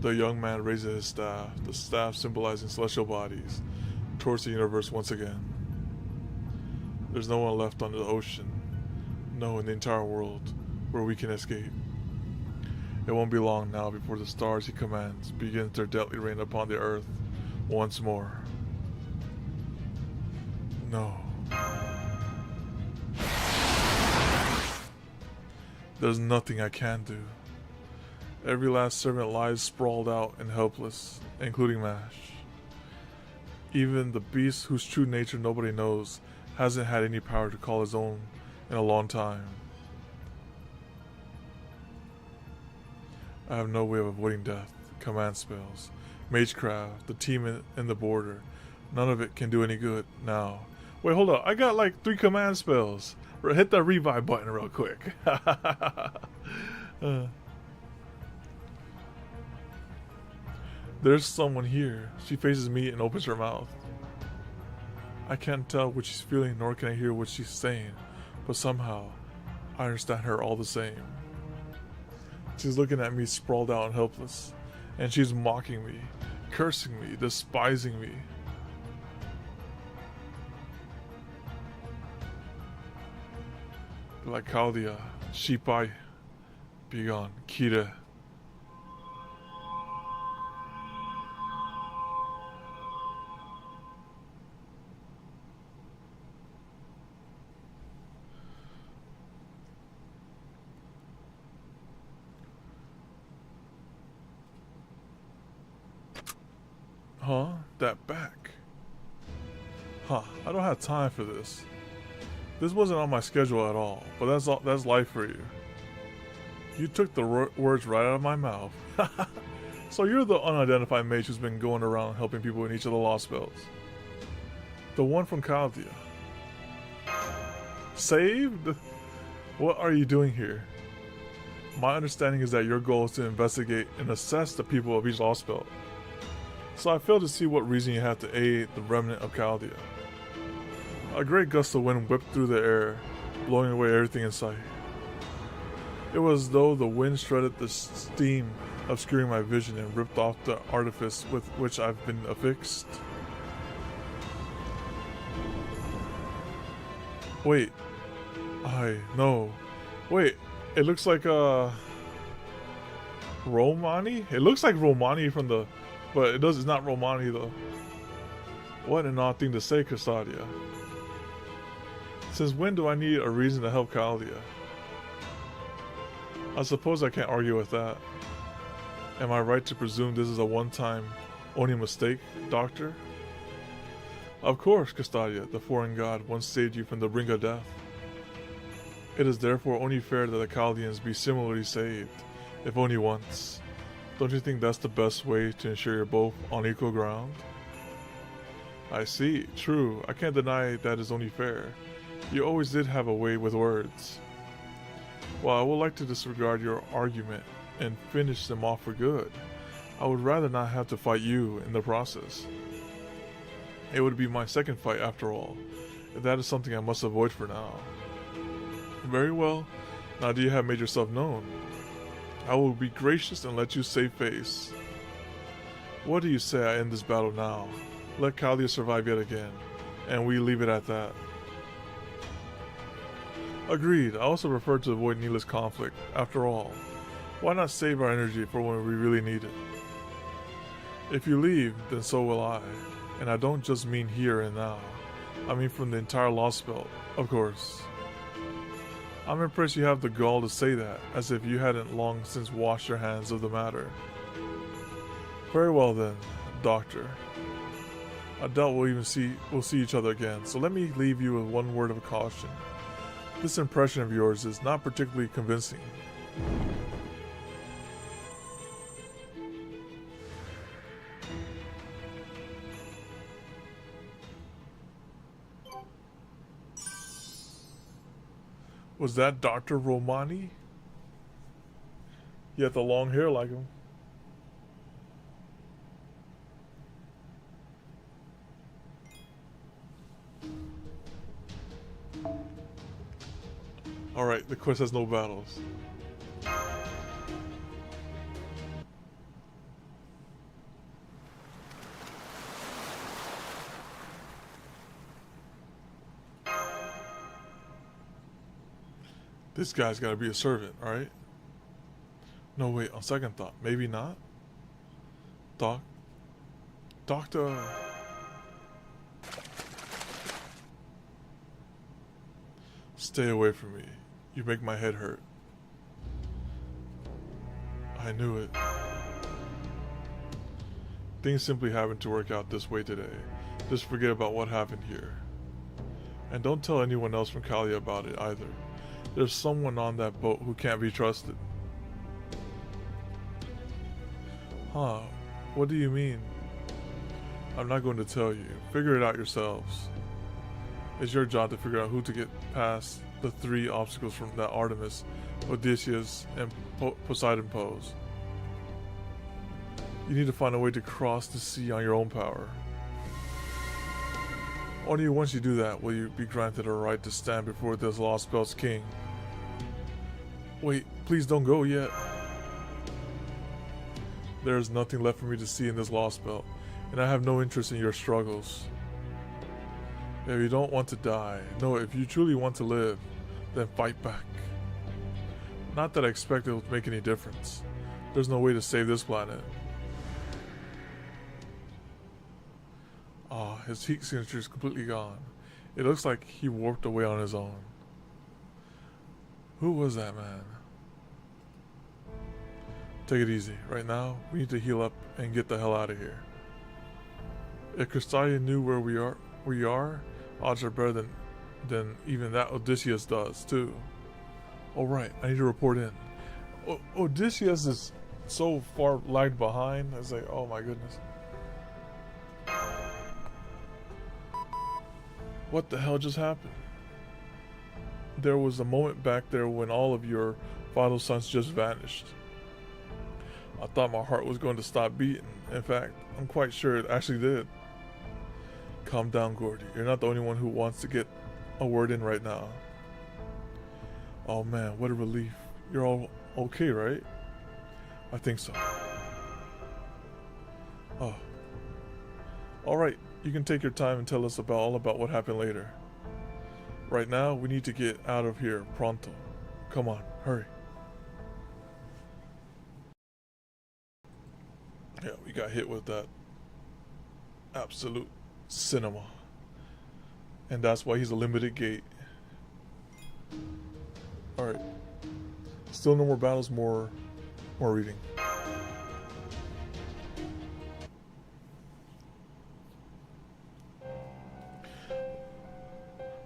The young man raises his staff, the staff symbolizing celestial bodies, towards the universe once again. There's no one left under the ocean, no in the entire world, where we can escape. It won't be long now before the stars he commands begin their deadly rain upon the earth once more. No. There's nothing I can do. Every last servant lies sprawled out and helpless, including Mash. Even the beast whose true nature nobody knows hasn't had any power to call his own in a long time. I have no way of avoiding death, command spells, magecraft, the team in the border. None of it can do any good now. Wait, hold up. I got like 3 command spells. Hit that revive button real quick. There's someone here. She faces me and opens her mouth. I can't tell what she's feeling, nor can I hear what she's saying, but somehow I understand her all the same. She's looking at me sprawled out and helpless, and she's mocking me, cursing me, despising me. Like Chaldea, Shipai, begone, Kira. Huh? That back? Huh, I don't have time for this. This wasn't on my schedule at all, but that's life for you. You took the words right out of my mouth. So you're the unidentified mage who's been going around helping people in each of the Lostbelts. The one from Chaldea. Saved? What are you doing here? My understanding is that your goal is to investigate and assess the people of each Lostbelt. So I fail to see what reason you have to aid the remnant of Chaldea. A great gust of wind whipped through the air, blowing away everything in sight. It was as though the wind shredded the steam, obscuring my vision, and ripped off the artifice with which I've been affixed. Wait. No. Wait, it looks like Romani? It looks like Romani from the... But it's not Romani though. What an odd thing to say, Custodia. Since when do I need a reason to help Chaldea? I suppose I can't argue with that. Am I right to presume this is a one-time only mistake, Doctor? Of course, Custodia, the foreign god, once saved you from the brink of death. It is therefore only fair that the Chaldeans be similarly saved, if only once. Don't you think that's the best way to ensure you're both on equal ground? I see. True. I can't deny that is only fair. You always did have a way with words. While I would like to disregard your argument and finish them off for good, I would rather not have to fight you in the process. It would be my second fight after all, if that is something I must avoid for now. Very well. Now do you have made yourself known? I will be gracious and let you save face. What do you say I end this battle now? Let Chaldea survive yet again, and we leave it at that. Agreed. I also prefer to avoid needless conflict. After all, why not save our energy for when we really need it? If you leave, then so will I. And I don't just mean here and now. I mean from the entire Lostbelt, of course. I'm impressed you have the gall to say that, as if you hadn't long since washed your hands of the matter. Very well then, Doctor. I doubt we'll see each other again, so let me leave you with one word of caution. This impression of yours is not particularly convincing. Was that Dr. Romani? He had the long hair like him. Alright, the quest has no battles. This guy's gotta be a servant, right? No, wait, on second thought, maybe not? Doctor... Stay away from me. You make my head hurt. I knew it. Things simply happened to work out this way today. Just forget about what happened here. And don't tell anyone else from Cali about it either. There's someone on that boat who can't be trusted. Huh? What do you mean? I'm not going to tell you. Figure it out yourselves. It's your job to figure out who to get past the 3 obstacles from that Artemis, Odysseus, and Poseidon pose. You need to find a way to cross the sea on your own power. Only once you do that will you be granted a right to stand before this Lostbelt's king. Wait, please don't go yet. There is nothing left for me to see in this Lostbelt, and I have no interest in your struggles. If you don't want to die, no, if you truly want to live, then fight back. Not that I expect it will make any difference. There's no way to save this planet. Ah, his heat signature is completely gone. It looks like he warped away on his own. Who was that man? Take it easy. Right now, we need to heal up and get the hell out of here. If Cristalia knew where we are, odds are better than even that Odysseus does, too. Alright, I need to report in. Odysseus is so far lagged behind. It's like, oh my goodness. What the hell just happened? There was a moment back there when all of your vital signs just vanished. I thought my heart was going to stop beating. In fact, I'm quite sure it actually did. Calm down, Gordy. You're not the only one who wants to get a word in right now. Oh man, what a relief. You're all okay, right? I think so. Oh. Alright, you can take your time and tell us all about what happened later. Right now, we need to get out of here pronto. Come on, hurry. Yeah, we got hit with that absolute cinema. And that's why he's a limited gate. Alright. Still no more battles, more reading.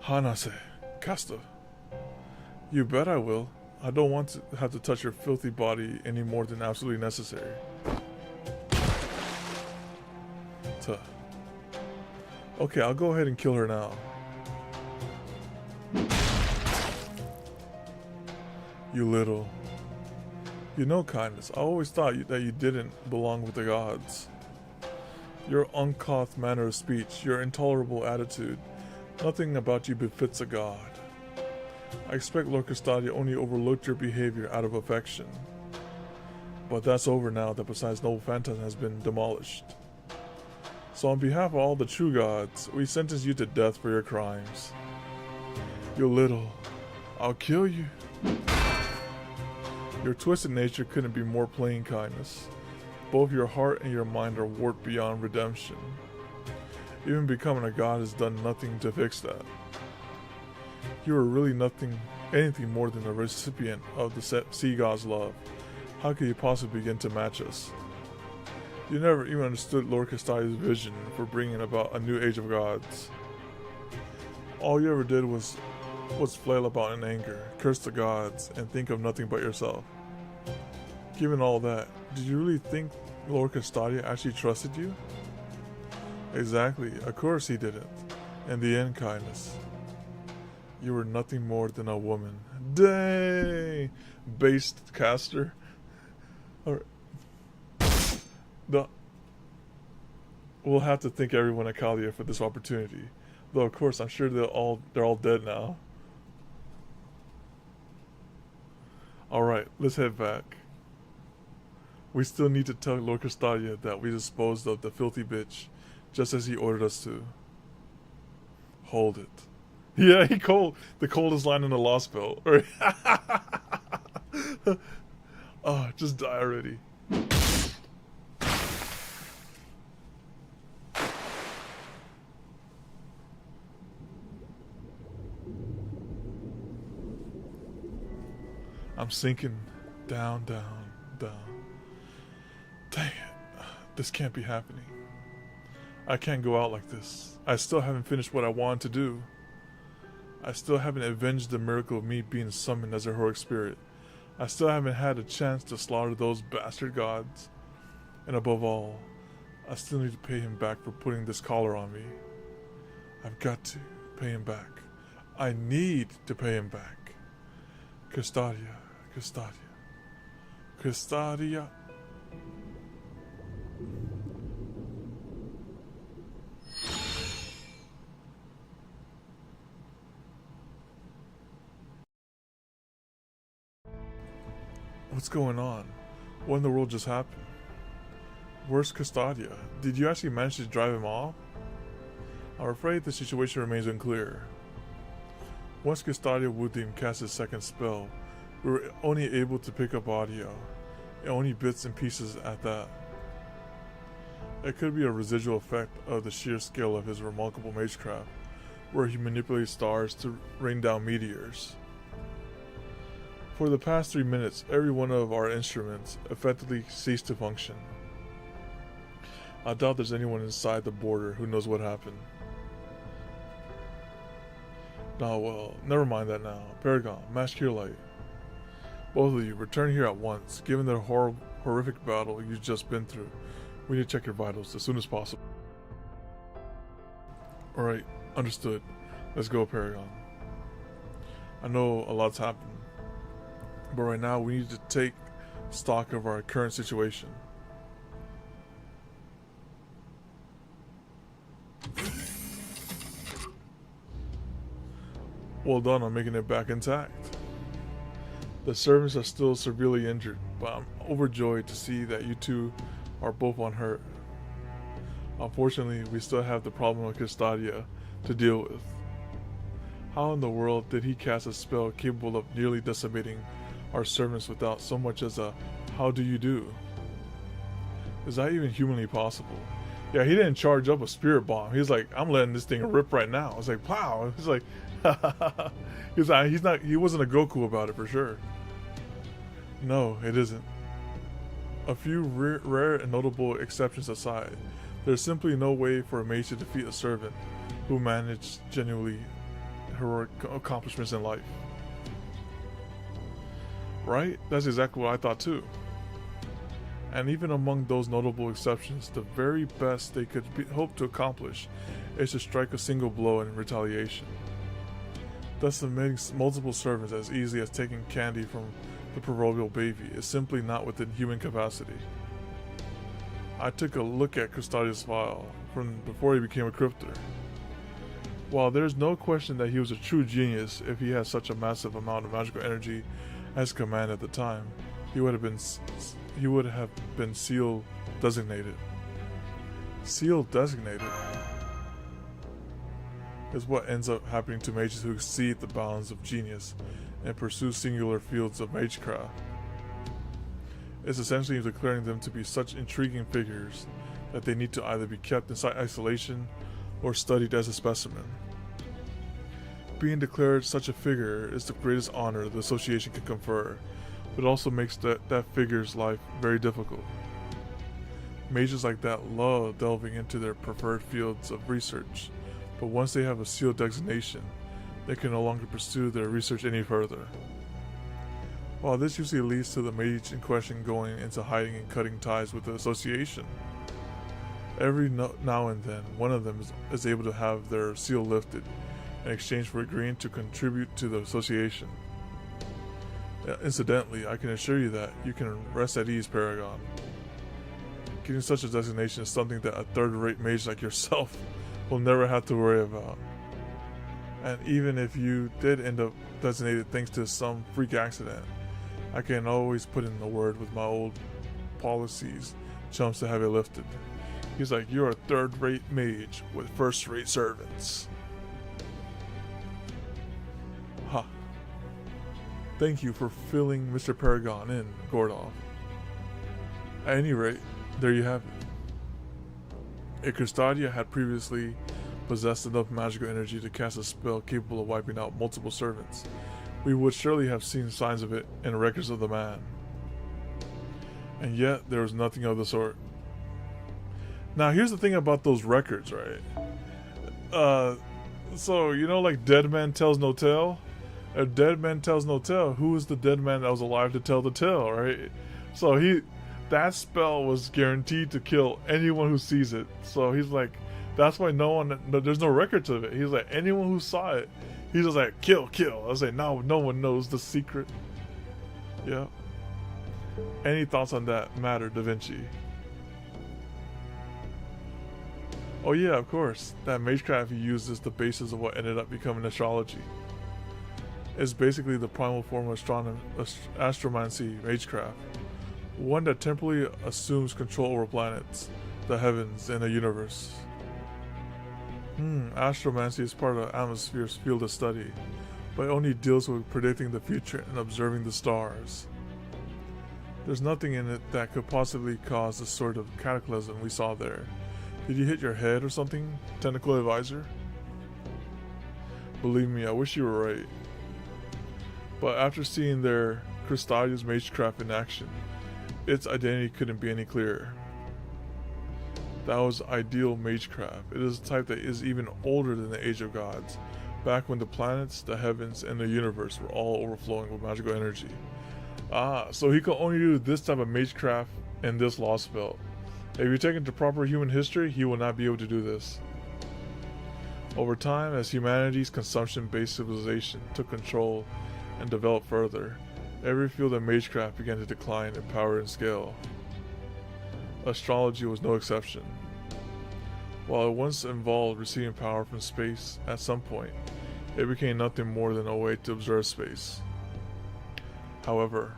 Hanase, Casta. You bet I will. I don't want to have to touch your filthy body any more than absolutely necessary. Tuh. Okay, I'll go ahead and kill her now. You little. You know, kindness, I always thought that you didn't belong with the gods. Your uncouth manner of speech, your intolerable attitude, nothing about you befits a god. I expect Lord Custodia only overlooked your behavior out of affection. But that's over now that Poseidon's noble phantom has been demolished. So on behalf of all the true gods, we sentence you to death for your crimes. You little. I'll kill you. Your twisted nature couldn't be more plain, kindness. Both your heart and your mind are warped beyond redemption. Even becoming a god has done nothing to fix that. You are really anything more than a recipient of the sea god's love. How could you possibly begin to match us? You never even understood Lord Custodia's vision for bringing about a new age of gods. All you ever did was flail about in anger, curse the gods, and think of nothing but yourself. Given all that, did you really think Lord Custodia actually trusted you? Exactly, of course he didn't. In the end, kindness. You were nothing more than a woman. Dang! Based caster. Alright. We'll have to thank everyone at Kalia for this opportunity. Though of course I'm sure they're all dead now. Alright, let's head back. We still need to tell Lord Custodia that we disposed of the filthy bitch, just as he ordered us to. Hold it. Yeah, the coldest line in the Lostbelt. Right? Oh, just die already. I'm sinking down, down, down. Dang it. This can't be happening. I can't go out like this. I still haven't finished what I wanted to do. I still haven't avenged the miracle of me being summoned as a heroic spirit. I still haven't had a chance to slaughter those bastard gods. And above all, I still need to pay him back for putting this collar on me. I've got to pay him back. I need to pay him back. Custodia, Custodia, Custodia. What's going on? What in the world just happened? Where's Custodia? Did you actually manage to drive him off? I'm afraid the situation remains unclear. Once Custodia Wudim cast his second spell, we were only able to pick up audio, and only bits and pieces at that. It could be a residual effect of the sheer scale of his remarkable magecraft, where he manipulates stars to rain down meteors. For the past 3 minutes, every one of our instruments effectively ceased to function. I doubt there's anyone inside the border who knows what happened. Nah, well, never mind that now. Paragon, Master Light. Both of you, return here at once. Given the horrific battle you've just been through, we need to check your vitals as soon as possible. Alright, understood. Let's go, Paragon. I know a lot's happened, but right now we need to take stock of our current situation. Well done on making it back intact. The servants are still severely injured, but I'm overjoyed to see that you two are both unhurt. Unfortunately, we still have the problem of Custodia to deal with. How in the world did he cast a spell capable of nearly decimating our servants without so much as a "how do you do"? Is that even humanly possible? Yeah, he didn't charge up a spirit bomb. He's like, I'm letting this thing rip right now. I was like, wow. He's like, he wasn't a Goku about it for sure. No, it isn't. A few rare and notable exceptions aside, there's simply no way for a mage to defeat a servant who managed genuinely heroic accomplishments in life. Right? That's exactly what I thought too. And even among those notable exceptions, the very best they could hope to accomplish is to strike a single blow in retaliation. Thus, submitting multiple servants as easily as taking candy from the proverbial baby is simply not within human capacity. I took a look at Custodia's file from before he became a crypter. While there's no question that he was a true genius if he had such a massive amount of magical energy at his command at the time, he would have been seal designated. Seal designated is what ends up happening to mages who exceed the bounds of genius and pursue singular fields of magecraft. It's essentially declaring them to be such intriguing figures that they need to either be kept in isolation or studied as a specimen. Being declared such a figure is the greatest honor the association can confer, but also makes that figure's life very difficult. Mages like that love delving into their preferred fields of research, but once they have a sealed designation, they can no longer pursue their research any further. While this usually leads to the mage in question going into hiding and cutting ties with the association, every now and then one of them is able to have their seal lifted in exchange for agreeing to contribute to the association. Incidentally, I can assure you that you can rest at ease, Paragon. Getting such a designation is something that a third-rate mage like yourself will never have to worry about. And even if you did end up designated thanks to some freak accident, I can always put in the word with my old policies chumps to have it lifted. He's like, you're a third-rate mage with first-rate servants. Ha. Thank you for filling Mr. Paragon in, Gordov. At any rate, there you have it. If Custodia had previously possessed enough magical energy to cast a spell capable of wiping out multiple servants, we would surely have seen signs of it in records of the man. And yet, there was nothing of the sort. Now, here's the thing about those records, right? So, you know, like Dead Man Tells No Tale? If Dead Man Tells No Tale, who is the dead man that was alive to tell the tale, right? So that spell was guaranteed to kill anyone who sees it. So he's like, that's why there's no records of it. He's like, anyone who saw it, he's just like, kill. I was like, no one knows the secret. Yeah. Any thoughts on that matter, Da Vinci? Oh yeah, of course. That magecraft he used is the basis of what ended up becoming astrology. It's basically the primal form of astromancy magecraft. One that temporarily assumes control over planets, the heavens, and the universe. Astromancy is part of the atmosphere's field of study, but it only deals with predicting the future and observing the stars. There's nothing in it that could possibly cause the sort of cataclysm we saw there. Did you hit your head or something, technical advisor? Believe me, I wish you were right. But after seeing their Custodia's magecraft in action, its identity couldn't be any clearer. That was ideal magecraft. It is a type that is even older than the Age of Gods, back when the planets, the heavens, and the universe were all overflowing with magical energy. So he could only do this type of magecraft in this Lostbelt. If you take into proper human history, he will not be able to do this. Over time, as humanity's consumption-based civilization took control and developed further, every field of magecraft began to decline in power and scale. Astrology was no exception. While it once involved receiving power from space, at some point, it became nothing more than a way to observe space. However,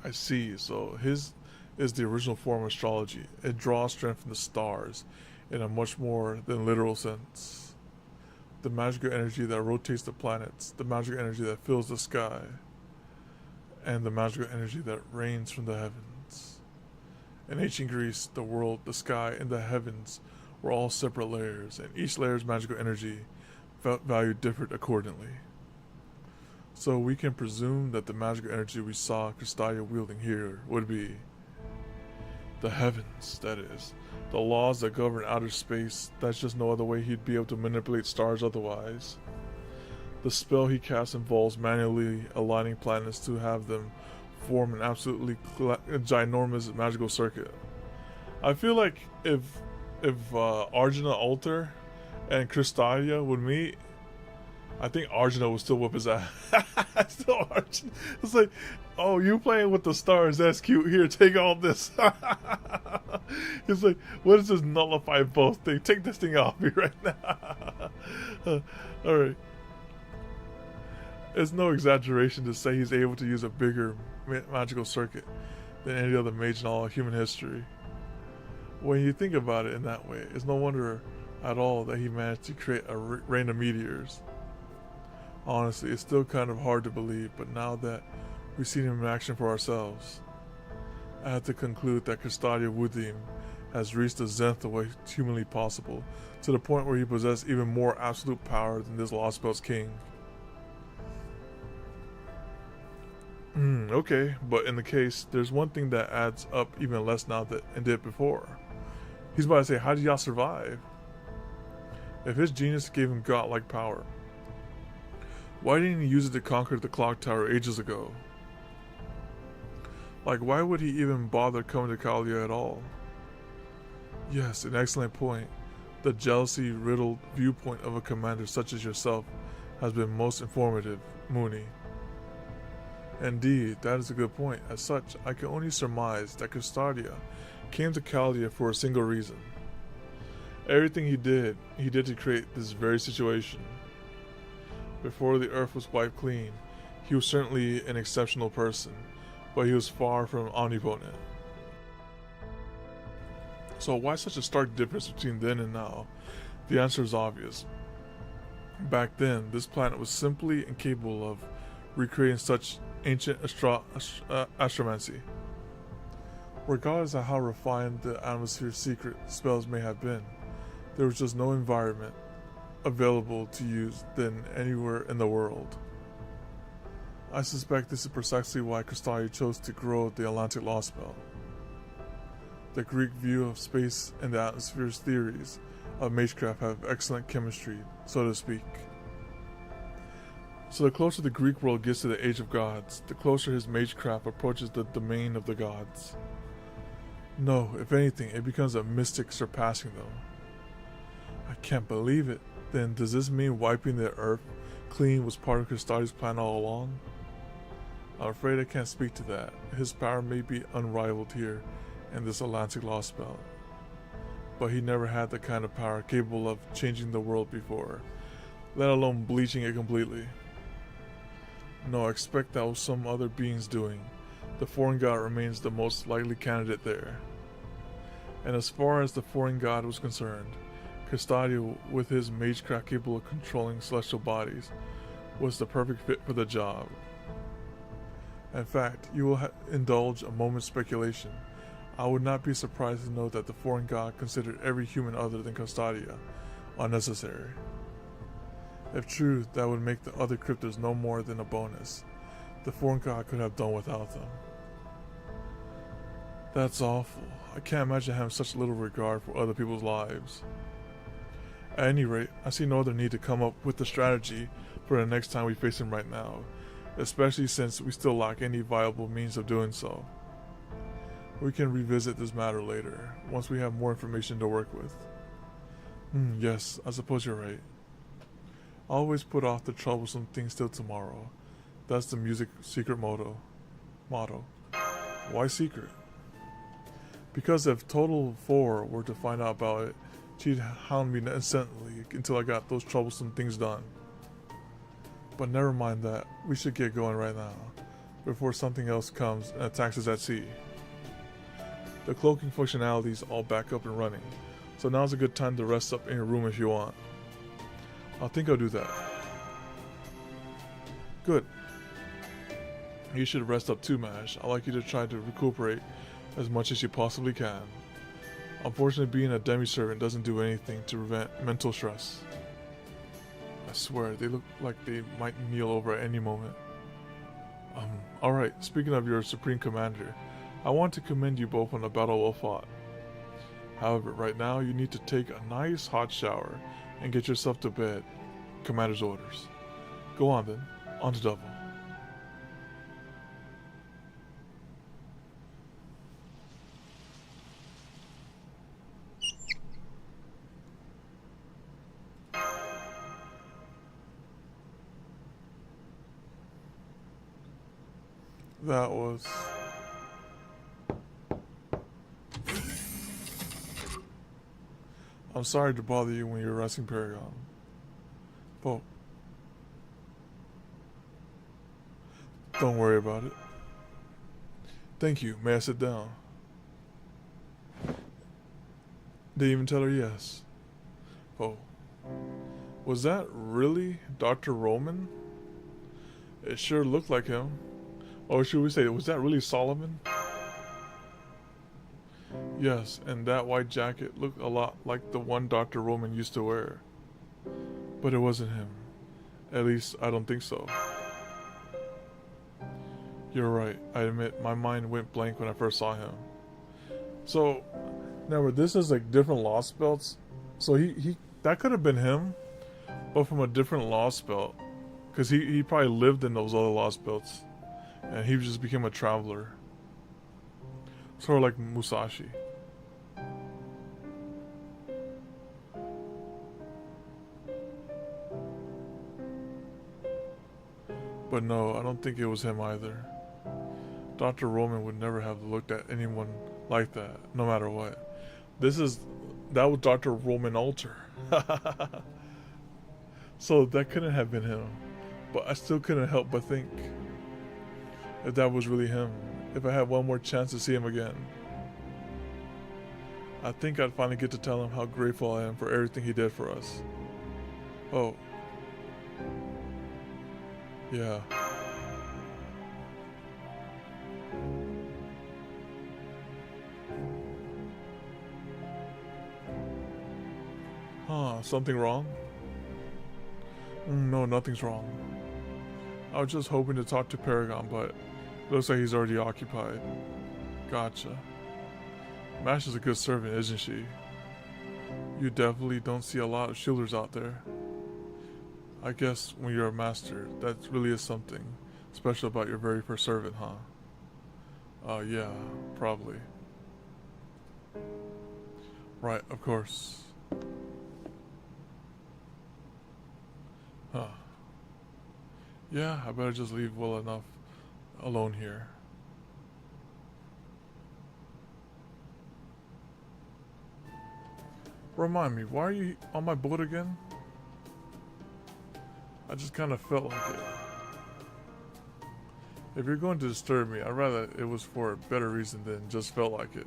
I see, so his is the original form of astrology. It draws strength from the stars in a much more than literal sense. The magical energy that rotates the planets, the magical energy that fills the sky, and the magical energy that rains from the heavens. In ancient Greece, the world, the sky, and the heavens were all separate layers, and each layer's magical energy value differed accordingly. So we can presume that the magical energy we saw Custodia wielding here would be the heavens, that is. The laws that govern outer space, that's just no other way he'd be able to manipulate stars otherwise. The spell he casts involves manually aligning planets to have them form an absolutely ginormous magical circuit. I feel like if Arjuna Alter and Custodia would meet, I think Arjuna would still whip his ass. Still Arjuna. It's like, oh, you playing with the stars, that's cute. Here, take all this. It's like, what is this nullify both thing? Take this thing off me right now. Alright. It's no exaggeration to say he's able to use a bigger magical circuit than any other mage in all of human history. When you think about it in that way, it's no wonder at all that he managed to create a rain of meteors. Honestly, it's still kind of hard to believe, but now that we've seen him in action for ourselves, I have to conclude that Custodia Wuthim has reached the zenith of what's humanly possible, to the point where he possesses even more absolute power than this Lostbelt's king. Okay, but in the case, there's one thing that adds up even less now than it did before. He's about to say, how did y'all survive? If his genius gave him godlike power, why didn't he use it to conquer the clock tower ages ago? Like, why would he even bother coming to Kalia at all? Yes, an excellent point. The jealousy-riddled viewpoint of a commander such as yourself has been most informative, Mooney. Indeed, that is a good point. As such, I can only surmise that Custodia came to Caldia for a single reason. Everything he did to create this very situation. Before the earth was wiped clean, he was certainly an exceptional person, but he was far from omnipotent. So why such a stark difference between then and now? The answer is obvious. Back then, this planet was simply incapable of recreating such ancient astromancy. Regardless of how refined the atmosphere's secret spells may have been, there was just no environment available to use then anywhere in the world. I suspect this is precisely why Custodia chose to grow the Atlantic Lostbelt. The Greek view of space and the atmosphere's theories of magecraft have excellent chemistry, so to speak. So the closer the Greek world gets to the Age of Gods, the closer his magecraft approaches the domain of the gods. No, if anything, it becomes a mystic surpassing them. I can't believe it. Then does this mean wiping the earth clean was part of Custodia's plan all along? I'm afraid I can't speak to that. His power may be unrivaled here in this Atlantic Lostbelt, but he never had the kind of power capable of changing the world before, let alone bleaching it completely. No, I expect that was some other being's doing. The foreign god remains the most likely candidate there. And as far as the foreign god was concerned, Custodia, with his magecraft capable of controlling celestial bodies, was the perfect fit for the job. In fact, you will indulge a moment's speculation. I would not be surprised to know that the foreign god considered every human other than Custodia unnecessary. If true, that would make the other cryptors no more than a bonus. The foreign god could have done without them. That's awful. I can't imagine having such little regard for other people's lives. At any rate, I see no other need to come up with the strategy for the next time we face him right now, especially since we still lack any viable means of doing so. We can revisit this matter later, once we have more information to work with. Yes, I suppose you're right. I always put off the troublesome things till tomorrow. That's the music secret motto. Why secret? Because if Total 4 were to find out about it, she'd hound me incessantly until I got those troublesome things done. But never mind that, we should get going right now, before something else comes and attacks us at sea. The cloaking functionality is all back up and running, so now's a good time to rest up in your room if you want. I think I'll do that. Good. You should rest up too, Mash. I'd like you to try to recuperate as much as you possibly can. Unfortunately, being a demi-servant doesn't do anything to prevent mental stress. I swear, they look like they might kneel over at any moment. Alright, speaking of your Supreme Commander, I want to commend you both on the battle well fought. However, right now you need to take a nice hot shower and get yourself to bed. Commander's orders. Go on then, on to double. That was... I'm sorry to bother you when you're resting, Paragon. But... don't worry about it. Thank you. May I sit down? Didn't even tell her yes. Oh. Was that really Dr. Roman? It sure looked like him. Or should we say, was that really Solomon? Yes, and that white jacket looked a lot like the one Dr. Roman used to wear. But it wasn't him. At least, I don't think so. You're right. I admit, my mind went blank when I first saw him. So, now this is like different Lostbelts. So that could have been him, but from a different Lostbelt. Because he probably lived in those other Lostbelts. And he just became a traveler. Sort of like Musashi. But no, I don't think it was him either. Dr. Roman would never have looked at anyone like that, no matter what. That was Dr. Roman Alter. So that couldn't have been him. But I still couldn't help but think if that was really him, if I had one more chance to see him again. I think I'd finally get to tell him how grateful I am for everything he did for us. Oh. Yeah. Huh, something wrong? No, nothing's wrong. I was just hoping to talk to Paragon, but looks like he's already occupied. Gotcha. Mash is a good servant, isn't she? You definitely don't see a lot of shielders out there. I guess when you're a master, that really is something special about your very first servant, huh? Yeah, probably. Right, of course. Huh. Yeah, I better just leave well enough alone here. Remind me, why are you on my boat again? I just kind of felt like it. If you're going to disturb me, I'd rather it was for a better reason than just felt like it.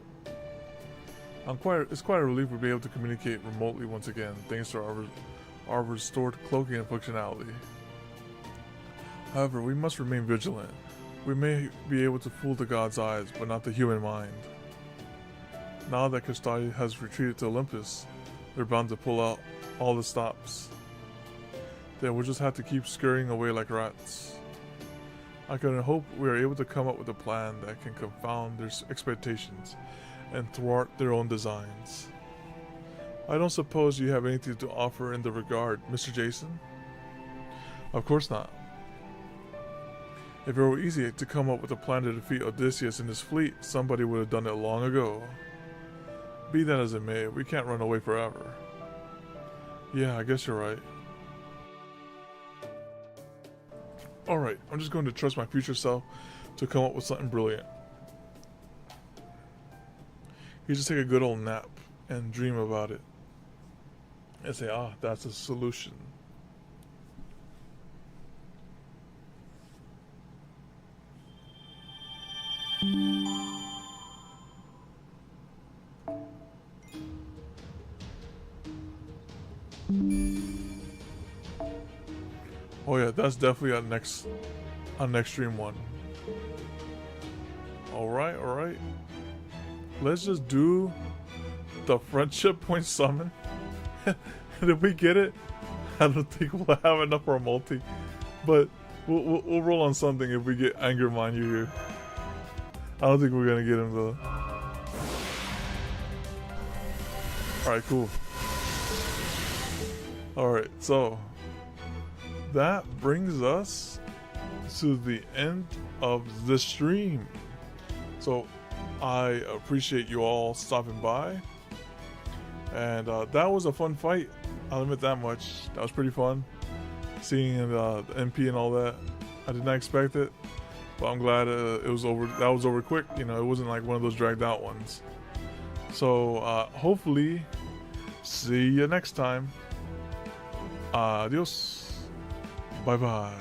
It's quite a relief to be able to communicate remotely once again, thanks to our restored cloaking functionality. However, we must remain vigilant. We may be able to fool the god's eyes, but not the human mind. Now that Castali has retreated to Olympus, they're bound to pull out all the stops. Then we'll just have to keep scurrying away like rats. I can hope we are able to come up with a plan that can confound their expectations and thwart their own designs. I don't suppose you have anything to offer in the regard, Mr. Jason? Of course not. If it were easy to come up with a plan to defeat Odysseus and his fleet, somebody would have done it long ago. Be that as it may, we can't run away forever. Yeah, I guess you're right. Alright, I'm just going to trust my future self to come up with something brilliant. You just take a good old nap and dream about it. And say, that's a solution. Oh yeah, that's definitely our next stream one. Alright. Let's just do the friendship point summon. And if we get it, I don't think we'll have enough for a multi. But we'll roll on something if we get Anger Manyu here. I don't think we're gonna get him though. Alright, cool. Alright, so that brings us to the end of the stream. So I appreciate you all stopping by. And that was a fun fight. I'll admit that much. That was pretty fun. Seeing the MP and all that. I did not expect it. But I'm glad it was over. That was over quick. You know, it wasn't like one of those dragged out ones. So hopefully, see you next time. Adios. Bye bye.